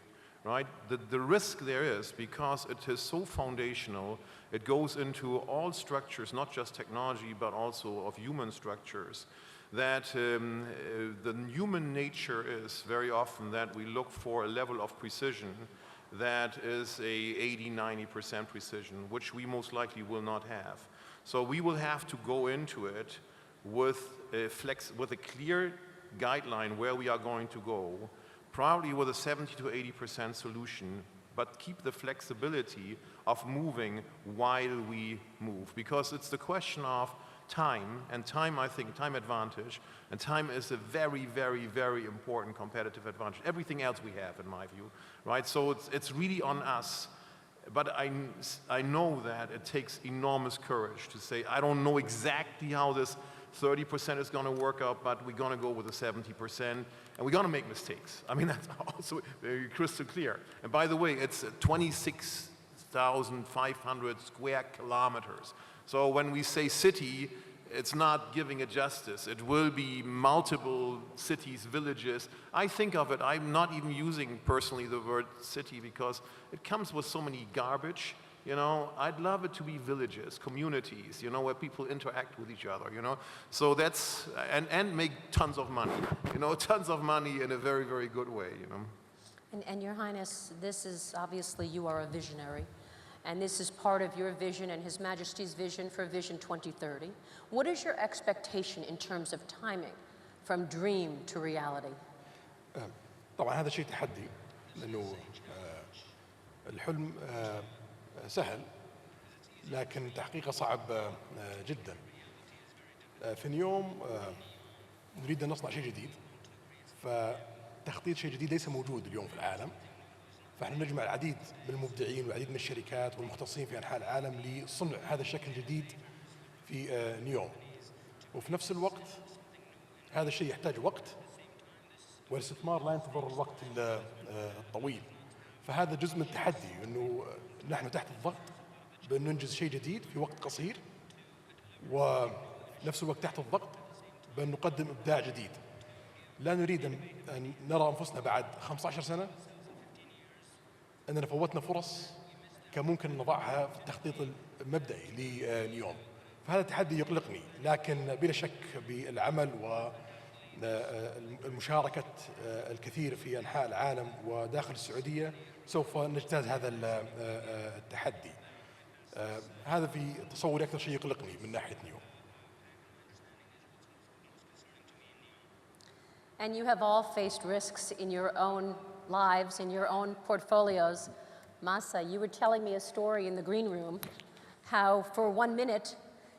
right? The risk there is, because it is so foundational, it goes into all structures, not just technology, but also of human structures, that the human nature is very often that we look for a level of precision that is a 80–90% precision, which we most likely will not have. So we will have to go into it with a clear guideline where we are going to go, probably with a 70–80% solution, but keep the flexibility of moving while we move. Because it's the question of time, and time, I think, time advantage, and time is a very, very, very important competitive advantage. Everything else we have, in my view, right? So it's really on us. But I know that it takes enormous courage to say, I don't know exactly how this 30% is going to work out, but we're going to go with the 70%, and we're going to make mistakes. I mean, that's also very crystal clear. And by the way, it's 26,500 square kilometers. So when we say city, it's not giving it justice. It will be multiple cities, villages. I think of it, I'm not even using personally the word city because it comes with so many garbage. You know, I'd love it to be villages, communities, you know, where people interact with each other, you know. So that's, and make tons of money, you know, tons of money in a very, very good way, you know. And Your Highness, this is obviously, you are a visionary, and this is part of your vision and His Majesty's vision for Vision 2030. What is your expectation in terms of timing from dream to reality? طبعا هذا شيء تحدي لأنه الحلم سهل لكن تحقيقه صعب جدا. في نيوم نريد أن نصنع شيء جديد، فتخطيط شيء جديد ليس موجود اليوم في العالم، فإحنا نجمع العديد من المبدعين والعديد من الشركات والمختصين في أنحاء العالم لصنع هذا الشكل الجديد في نيوم. وفي نفس الوقت هذا الشيء يحتاج وقت، والاستثمار لا ينتظر الوقت الطويل، فهذا جزء من التحدي أنه نحن تحت الضغط بأن ننجز شيء جديد في وقت قصير، ونفس الوقت تحت الضغط بأن نقدم إبداع جديد. لا نريد أن نرى أنفسنا بعد 15 سنة أننا فوتنا فرص كان ممكن نضعها في التخطيط المبدئي لنيوم. فهذا التحدي يقلقني، لكن بلا شك بالعمل والمشاركة الكثير في أنحاء العالم وداخل السعودية سوف نجتاز هذا التحدي. هذا في تصوري أكثر شيء يقلقني من ناحية نيوم. And you have all faced risks in your own lives, in your own portfolios. Masa, you were telling me a story in the green room, how for 1 minute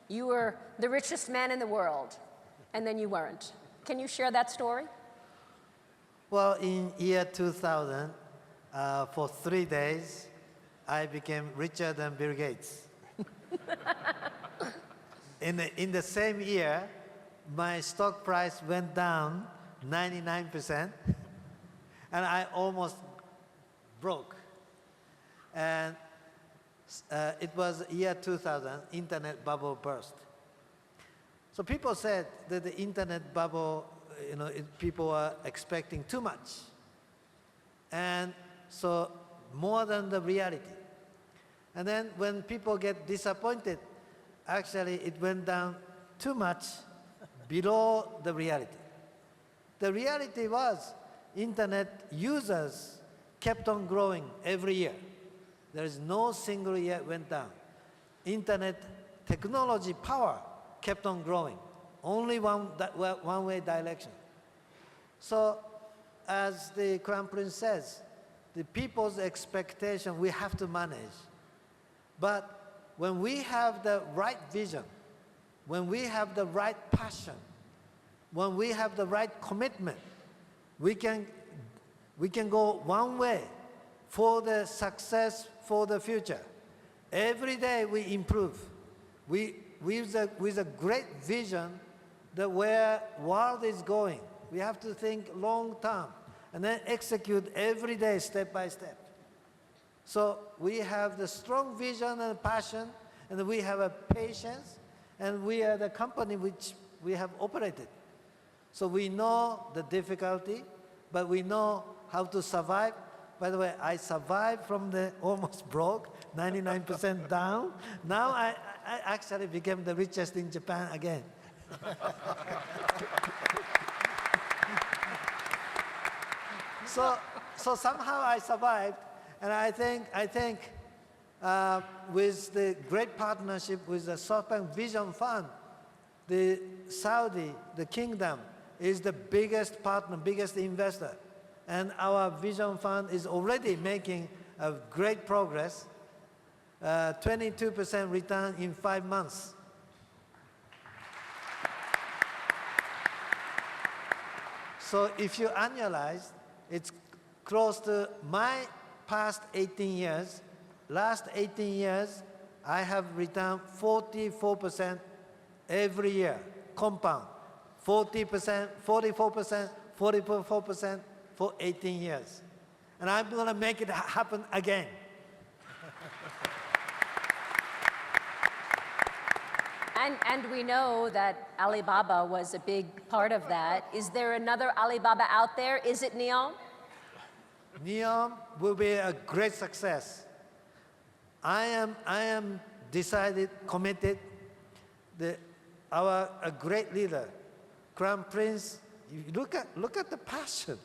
you were the richest man in the world, and then you weren't. Can you share that story? Well, in year 2000, for 3 days, I became richer than Bill Gates. In the same year, my stock price went down 99%, and I almost broke. And it was year 2000, internet bubble burst. So people said that the internet bubble, people are expecting too much. And so more than the reality. And then when people get disappointed, actually it went down too much below the reality. The reality was internet users kept on growing every year. There is no single year it went down. Internet technology power kept on growing, only one-way direction. So as the Crown Prince says, the people's expectation we have to manage. But when we have the right vision, when we have the right passion, when we have the right commitment, we can go one way for the success for the future. Every day we improve. With a great vision that where world is going, we have to think long term and then execute every day step by step. So we have the strong vision and passion, and we have a patience, and we are the company which we have operated. So we know the difficulty, but we know how to survive, By the way, I survived from the almost broke, 99% down. Now I actually became the richest in Japan again. So somehow I survived, and I think with the great partnership with the SoftBank Vision Fund, the Saudi, the kingdom, is the biggest partner, biggest investor. And our Vision Fund is already making a great progress, 22% return in 5 months. So if you annualize, it's close to my past 18 years. Last 18 years, I have returned 44% every year, compound. 40%, 44%, 44% for 18 years. And I'm going to make it happen again. And we know that Alibaba was a big part of that. Is there another Alibaba out there? Is it Neom? Neom will be a great success. I am decided, committed. A great leader, Crown Prince. You look at the passion.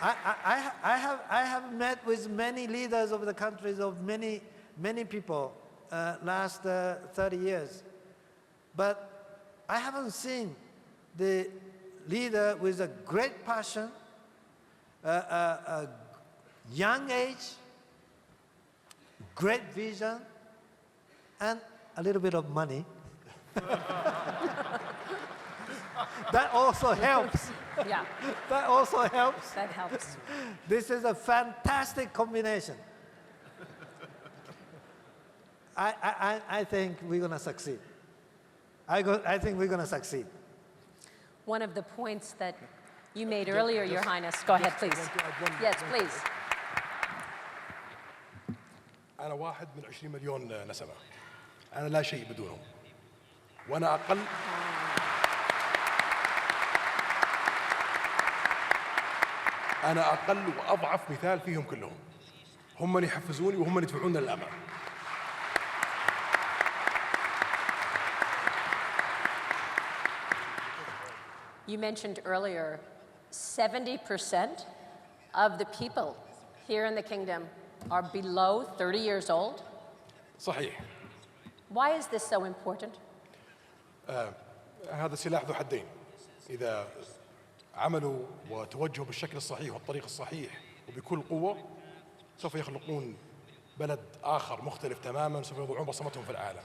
I have met with many leaders of the countries of many people last 30 years, but I haven't seen the leader with a great passion, a young age, great vision, and a little bit of money. That also helps. Yeah, That also helps. that helps. This is a fantastic combination. I think we're going to succeed. I think we're going to succeed. One of the points that you made earlier, Your Highness. Go ahead, please. Yes, please. أنا واحد من 20 مليون نسمة. أنا لا شيء بدونهم. وأنا أقل وأضعف مثال فيهم كلهم. هم اللي يحفزوني وهم اللي يدفعوننا للأمام. You mentioned earlier, 70% of the people here in the kingdom are below 30 years old. صحيح. Why is this so important? هذا سلاح ذو حدين. إذا عملوا وتوجهوا بالشكل الصحيح والطريق الصحيح وبكل قوة سوف يخلقون بلد آخر مختلف تماماً، سوف يضعون بصمتهم في العالم.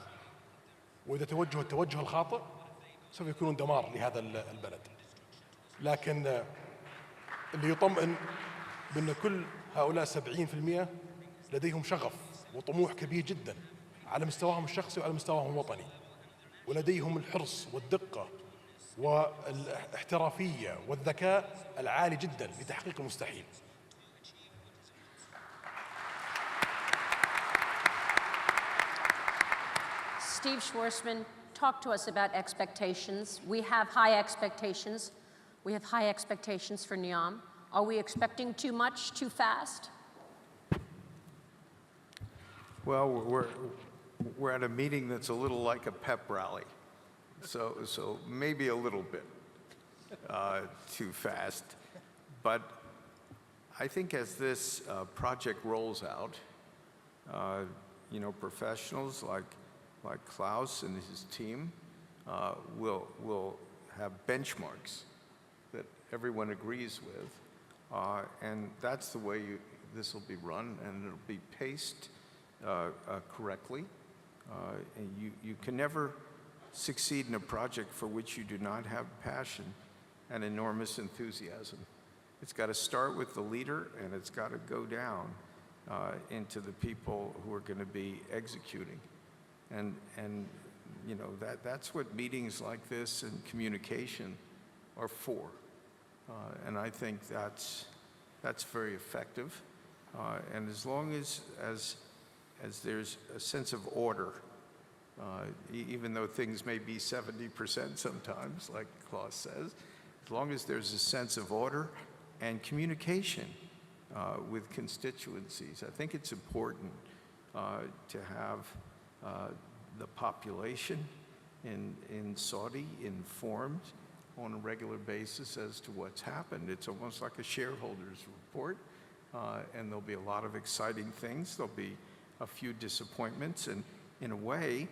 وإذا توجهوا التوجه الخاطئ سوف يكونون دمار لهذا البلد. لكن اللي يطمئن بأن كل هؤلاء 70% لديهم شغف وطموح كبير جدا على مستواهم الشخصي وعلى مستواهم الوطني، ولديهم الحرص والدقة والاحترافية والذكاء العالي جدا لتحقيق المستحيل. Steve Schwarzman, talk to us about expectations. We have high expectations. We have high expectations for Neom. Are we expecting too much, too fast? Well, we're at a meeting that's a little like a pep rally, so maybe a little bit too fast. But I think as this project rolls out, professionals like Klaus and his team will have benchmarks that everyone agrees with, and that's the way this will be run, and it'll be paced correctly. And you can never succeed in a project for which you do not have passion and enormous enthusiasm. It's got to start with the leader, and it's got to go down into the people who are going to be executing. And that's what meetings like this and communication are for. And I think that's very effective. And as long as there's a sense of order Even though things may be 70% sometimes, like Klaus says, as long as there's a sense of order and communication with constituencies. I think it's important to have the population in Saudi informed on a regular basis as to what's happened. It's almost like a shareholders report, and there'll be a lot of exciting things. There'll be a few disappointments, and in a way,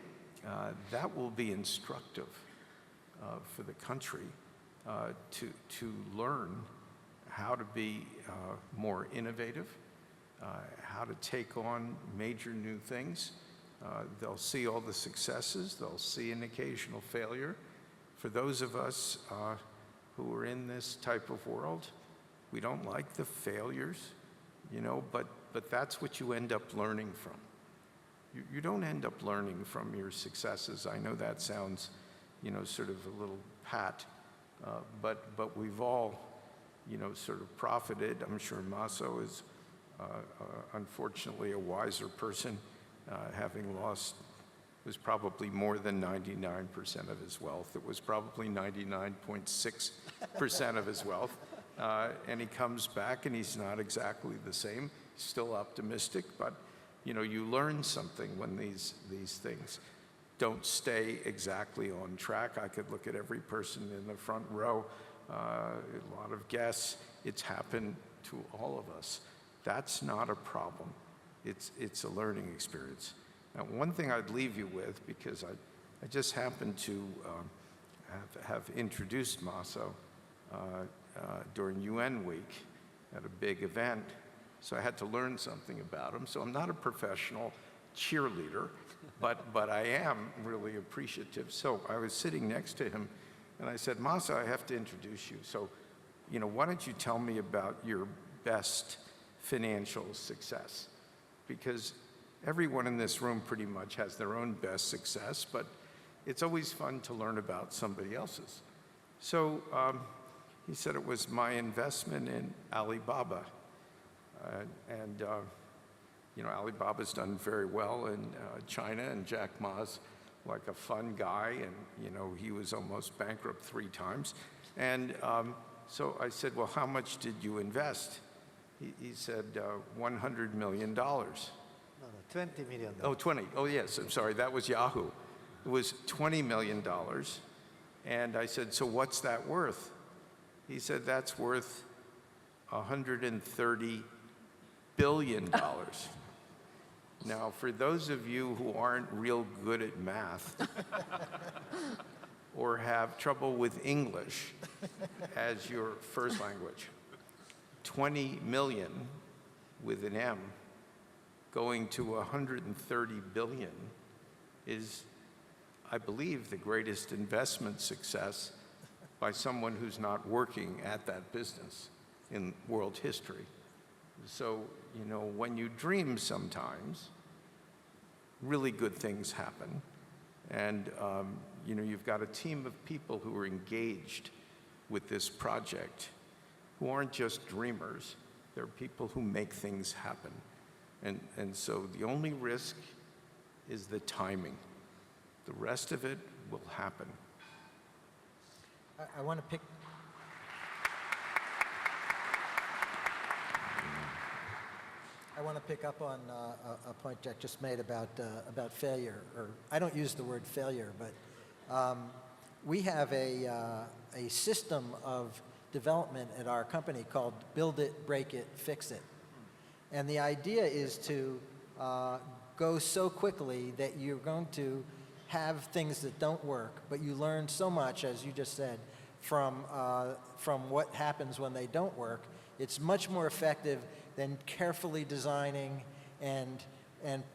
that will be instructive for the country to learn how to be more innovative, how to take on major new things. They'll see all the successes, they'll see an occasional failure. For those of us who are in this type of world, we don't like the failures, you know, but that's what you end up learning from. You don't end up learning from your successes. I know that sounds, you know, sort of a little pat, but we've all, you know, sort of profited. I'm sure Maso is unfortunately a wiser person, having lost, was probably more than 99% of his wealth. It was probably 99.6% of his wealth. And he comes back and he's not exactly the same, still optimistic, but you know, you learn something when these things don't stay exactly on track. I could look at every person in the front row, a lot of guests. It's happened to all of us. That's not a problem. It's a learning experience. Now, one thing I'd leave you with, because I just happened to have introduced Maso during UN Week at a big event, so I had to learn something about him. So I'm not a professional cheerleader, but I am really appreciative. So I was sitting next to him, and I said, Maso, I have to introduce you. So, you know, why don't you tell me about your best financial success? Because everyone in this room pretty much has their own best success, but it's always fun to learn about somebody else's. So he said it was my investment in Alibaba. You know, Alibaba's done very well in China, and Jack Ma's like a fun guy, and you know, he was almost bankrupt 3 times. And so I said, well, how much did you invest? He said, $100 million. No, $20 million. Oh, 20. Oh, yes, I'm sorry, that was Yahoo. It was $20 million. And I said, so what's that worth? He said, that's worth $130 billion. Now, for those of you who aren't real good at math or have trouble with English as your first language, 20 million with an M going to 130 billion is, I believe, the greatest investment success by someone who's not working at that business in world history. So, you know, when you dream sometimes, really good things happen. And, you know, you've got a team of people who are engaged with this project, who aren't just dreamers. They're people who make things happen. And so the only risk is the timing. The rest of it will happen. I want to pick. I want to pick up on a point Jack just made about failure. Or I don't use the word failure, but we have a system of development at our company called Build It, Break It, Fix It. And the idea is to go so quickly that you're going to have things that don't work, but you learn so much, as you just said, from what happens when they don't work. It's much more effective than carefully designing and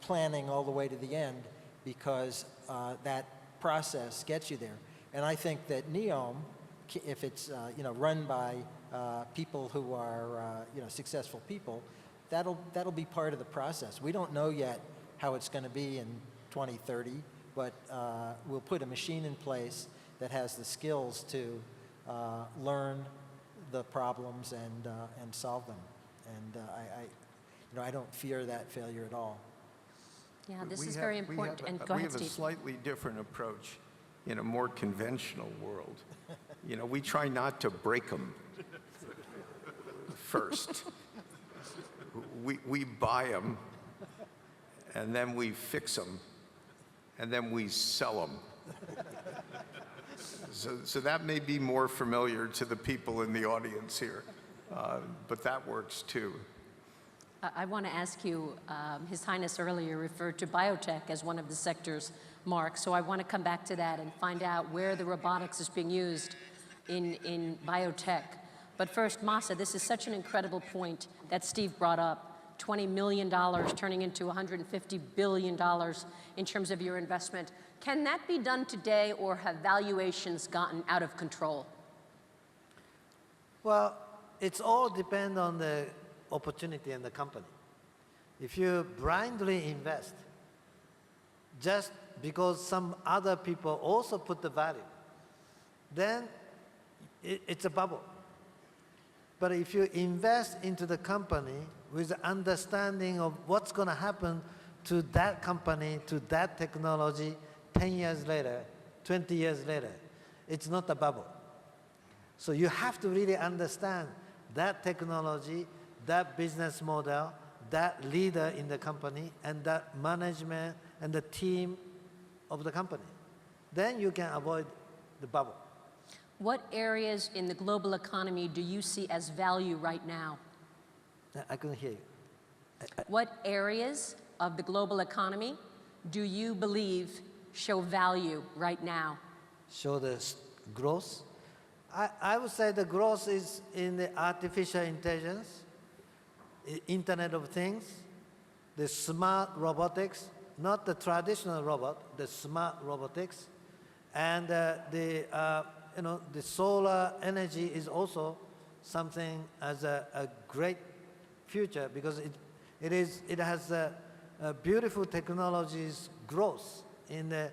planning all the way to the end, because that process gets you there. And I think that Neom, if it's you know, run by people who are you know, successful people, that'll be part of the process. We don't know yet how it's going to be in 2030, but we'll put a machine in place that has the skills to learn the problems and solve them. And you know, I don't fear that failure at all. Yeah, this We is have- very we important. have a- And go we ahead, have a Steve. slightly different approach in a more conventional world. You know, we try not to break them first. We buy them, and then we fix them, and then we sell them. So that may be more familiar to the people in the audience here, but that works too. I want to ask you, His Highness earlier referred to biotech as one of the sector's marks, so I want to come back to that and find out where the robotics is being used in biotech. But first, Masa, this is such an incredible point that Steve brought up. $20 million turning into $150 billion in terms of your investment. Can that be done today, or have valuations gotten out of control? Well, it's all depend on the opportunity and the company. If you blindly invest, just because some other people also put the value, then it's a bubble. But if you invest into the company with the understanding of what's going to happen to that company, to that technology 10 years later, 20 years later, it's not a bubble. So you have to really understand that technology, that business model, that leader in the company, and that management and the team of the company. Then you can avoid the bubble. What areas in the global economy do you see as value right now? I couldn't hear you. What areas of the global economy do you believe show value right now? Show the growth. I would say the growth is in the artificial intelligence, Internet of Things, the smart robotics, not the traditional robot, the smart robotics, and the solar energy is also something as a great future, because it has beautiful technologies growth in the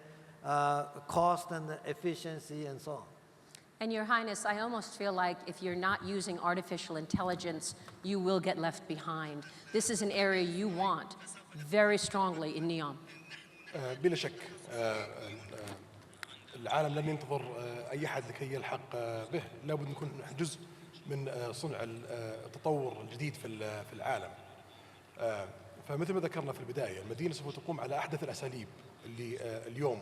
cost and the efficiency and so on. And Your Highness, I almost feel like if you're not using artificial intelligence, you will get left behind. This is an area you want very strongly in Neom. بلا شك العالم لن ينتظر أي أحد لكي يلحق به، لابد نكون جزء من صنع التطور الجديد في العالم. فمثل ما ذكرنا في البداية، المدينة سوف تقوم على أحدث الأساليب اللي اليوم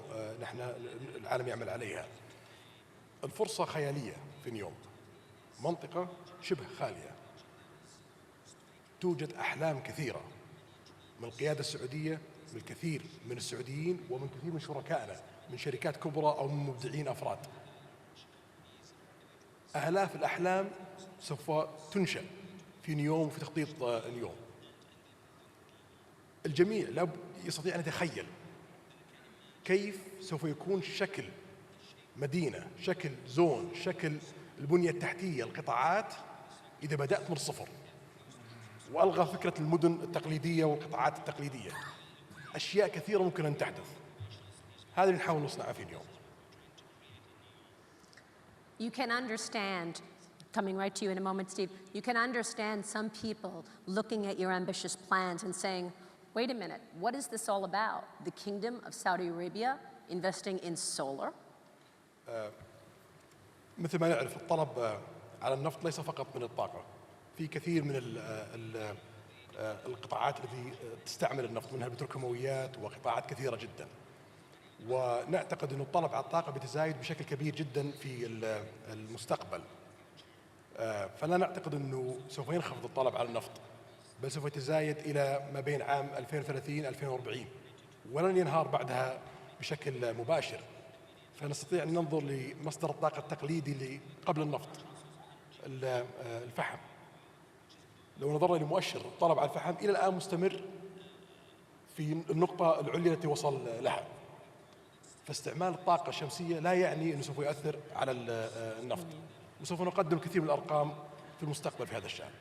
العالم يعمل عليها. الفرصة خيالية في نيوم، منطقة شبه خالية، توجد أحلام كثيرة من القيادة السعودية، من الكثير من السعوديين، ومن كثير من شركائنا من شركات كبرى أو من مبدعين أفراد. آلاف الأحلام سوف تنشأ في نيوم وفي تخطيط نيوم. الجميع لا يستطيع أن يتخيل كيف سوف يكون شكل مدينة، شكل زون، شكل البنية التحتية، القطاعات، إذا بدأت من الصفر وألغى فكرة المدن التقليدية والقطاعات التقليدية. أشياء كثيرة ممكن أن تحدث. هذا اللي نحاول نصنعه في اليوم. You can understand, coming right to you in a moment, Steve, you can understand some people looking at your ambitious plans and saying, wait a minute, what is this all about? The Kingdom of Saudi Arabia investing in solar? مثل ما نعرف الطلب على النفط ليس فقط من الطاقة، في كثير من القطاعات التي تستعمل النفط، منها البتروكيماويات وقطاعات كثيرة جدا. ونعتقد أن الطلب على الطاقة بيتزايد بشكل كبير جدا في المستقبل. فلا نعتقد أنه سوف ينخفض الطلب على النفط، بل سوف يتزايد إلى ما بين عام 2030-2040، ولن ينهار بعدها بشكل مباشر. فنستطيع أن ننظر لمصدر الطاقة التقليدي اللي قبل النفط، الفحم. لو نظرنا لمؤشر الطلب على الفحم إلى الآن مستمر في النقطة العليا التي وصل لها. فاستعمال الطاقة الشمسية لا يعني أنه سوف يؤثر على النفط، وسوف نقدم الكثير من الأرقام في المستقبل في هذا الشأن.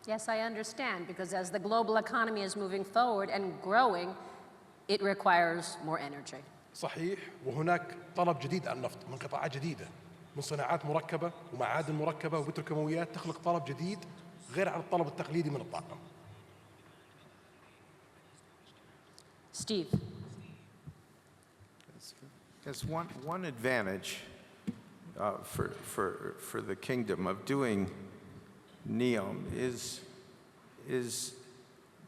Yes, I understand, because as the global economy is moving forward and growing, it requires more energy. صحيح، وهناك طلب جديد على النفط من قطاعات جديدة، من صناعات مركبة ومعادن مركبة وبتروكيماويات، تخلق طلب جديد غير عن الطلب التقليدي من الطاقة. Steve. There's one advantage for the kingdom of doing Neom is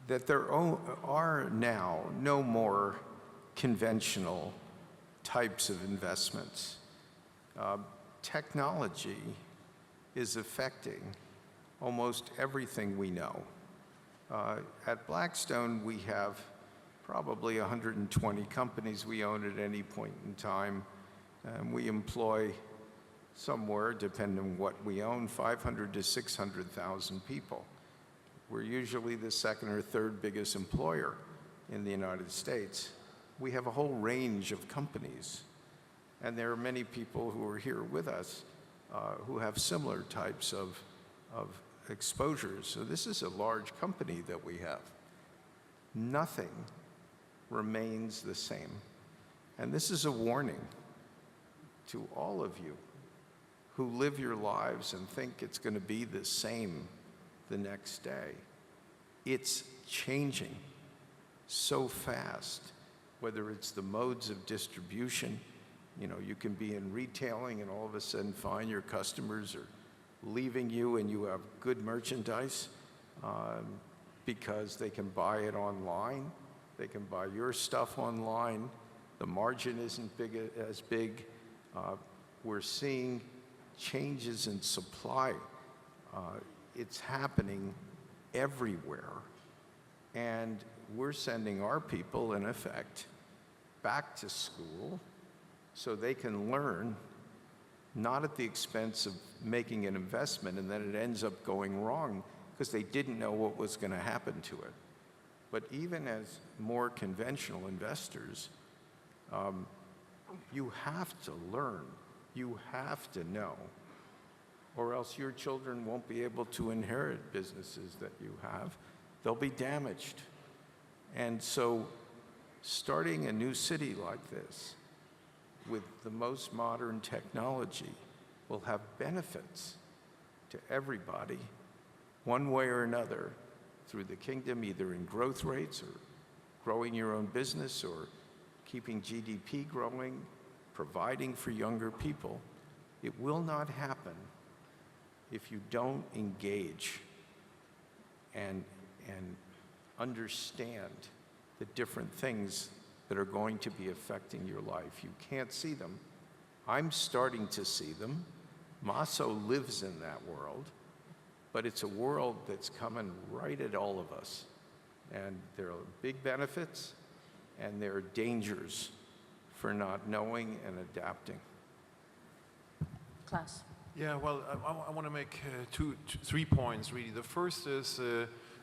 that there are now no more conventional types of investments. Technology is affecting almost everything we know. At Blackstone, we have probably 120 companies we own at any point in time, and we employ somewhere, depending on what we own, 500 to 600,000 people. We're usually the second or third biggest employer in the United States. We have a whole range of companies, and there are many people who are here with us who have similar types of exposures. So this is a large company that we have. Nothing remains the same. And this is a warning to all of you who live your lives and think it's going to be the same the next day. It's changing so fast, whether it's the modes of distribution. You know, you can be in retailing and all of a sudden find your customers are leaving you and you have good merchandise because they can buy it online. They can buy your stuff online. The margin isn't as big. We're seeing changes in supply. It's happening everywhere. And we're sending our people, in effect, back to school so they can learn, not at the expense of making an investment and then it ends up going wrong because they didn't know what was going to happen to it. But even as more conventional investors, you have to learn, you have to know, or else your children won't be able to inherit businesses that you have. They'll be damaged. And so starting a new city like this with the most modern technology will have benefits to everybody, one way or another, through the kingdom, either in growth rates or growing your own business or keeping GDP growing, providing for younger people. It will not happen if you don't engage and understand the different things that are going to be affecting your life. You can't see them. I'm starting to see them. Maso lives in that world, but it's a world that's coming right at all of us. And there are big benefits, and there are dangers for not knowing and adapting. Klaus. Yeah, well, I want to make 3 points, really. The first is,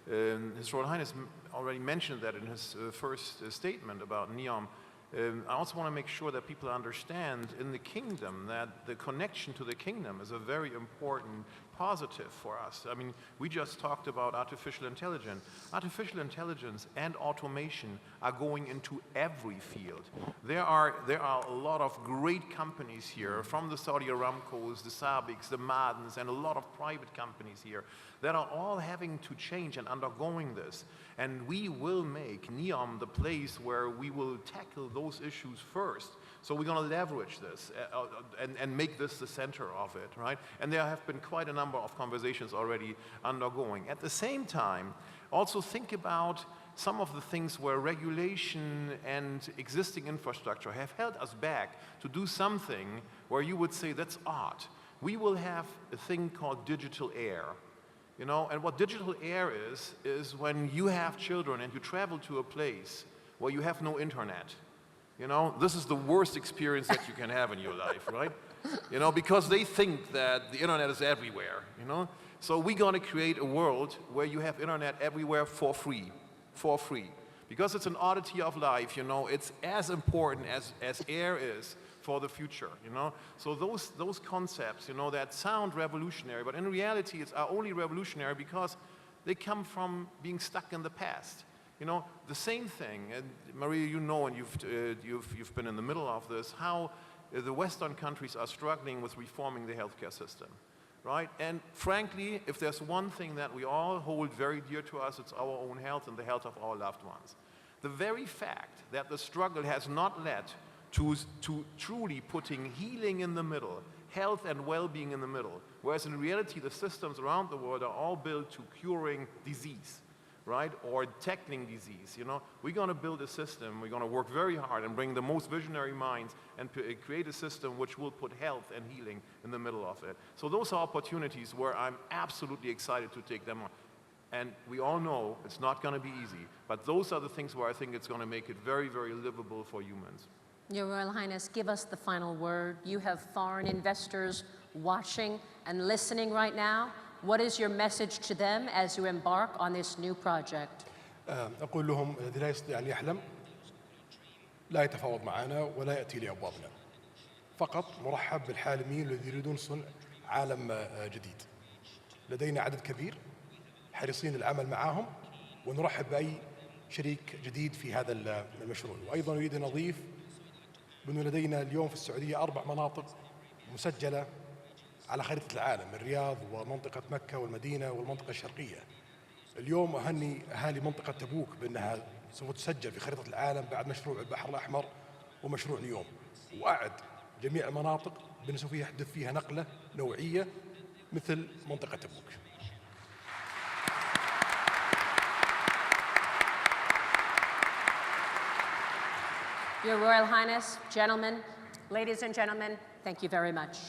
His Royal Highness already mentioned that in his first statement about Neom. I also want to make sure that people understand in the kingdom that the connection to the kingdom is a very important positive for us. I mean, we just talked about artificial intelligence. Artificial intelligence and automation are going into every field. There are a lot of great companies here, from the Saudi Aramcos, the Sabics, the Madens, and a lot of private companies here that are all having to change and undergoing this. And we will make Neom the place where we will tackle those issues first. So we're going to leverage this and make this the center of it, right? And there have been quite a number of conversations already undergoing. At the same time, also think about some of the things where regulation and existing infrastructure have held us back to do something where you would say that's odd. We will have a thing called digital air. You know, and what digital air is when you have children and you travel to a place where you have no internet. You know, this is the worst experience that you can have in your life, right? You know, because they think that the internet is everywhere, you know? So we're going to create a world where you have internet everywhere for free. Because it's an oddity of life, you know, it's as important as air is for the future, you know? So those concepts, you know, that sound revolutionary, but in reality it's only revolutionary because they come from being stuck in the past. You know, the same thing, and Maria, you know, and you've been in the middle of this, how the Western countries are struggling with reforming the healthcare system, right? And frankly, if there's one thing that we all hold very dear to us, it's our own health and the health of our loved ones. the very fact that the struggle has not led to truly putting healing in the middle, health and well-being in the middle, whereas in reality the systems around the world are all built to curing disease, right, or tackling disease. You know, we're going to build a system, we're going to work very hard and bring the most visionary minds and create a system which will put health and healing in the middle of it. So those are opportunities where I'm absolutely excited to take them on. And we all know it's not going to be easy, but those are the things where I think it's going to make it very, very livable for humans. Your Royal Highness, give us the final word. You have foreign investors watching and listening right now. What is your message to them as you embark on this new project? أقول لهم الذي لا يستطيع أن يحلم لا يتفاوض معنا ولا يأتي لأبوابنا. فقط مرحب بالحالمين الذين يريدون صنع عالم جديد. لدينا عدد كبير حريصين العمل معهم ونرحب بأي شريك جديد في هذا المشروع. وأيضا أريد أن أضيف أنه لدينا اليوم في السعودية 4 مناطق مسجلة على خريطة العالم، الرياض ومنطقة مكة والمدينة والمنطقة الشرقية. اليوم أهني أهالي منطقة تبوك بأنها سوف تسجل في خريطة العالم بعد مشروع البحر الأحمر ومشروع نيوم، وأعد جميع المناطق بأنه سوف يحدث فيها نقلة نوعية مثل منطقة تبوك. Your Royal Highness, gentlemen, ladies and gentlemen, thank you very much.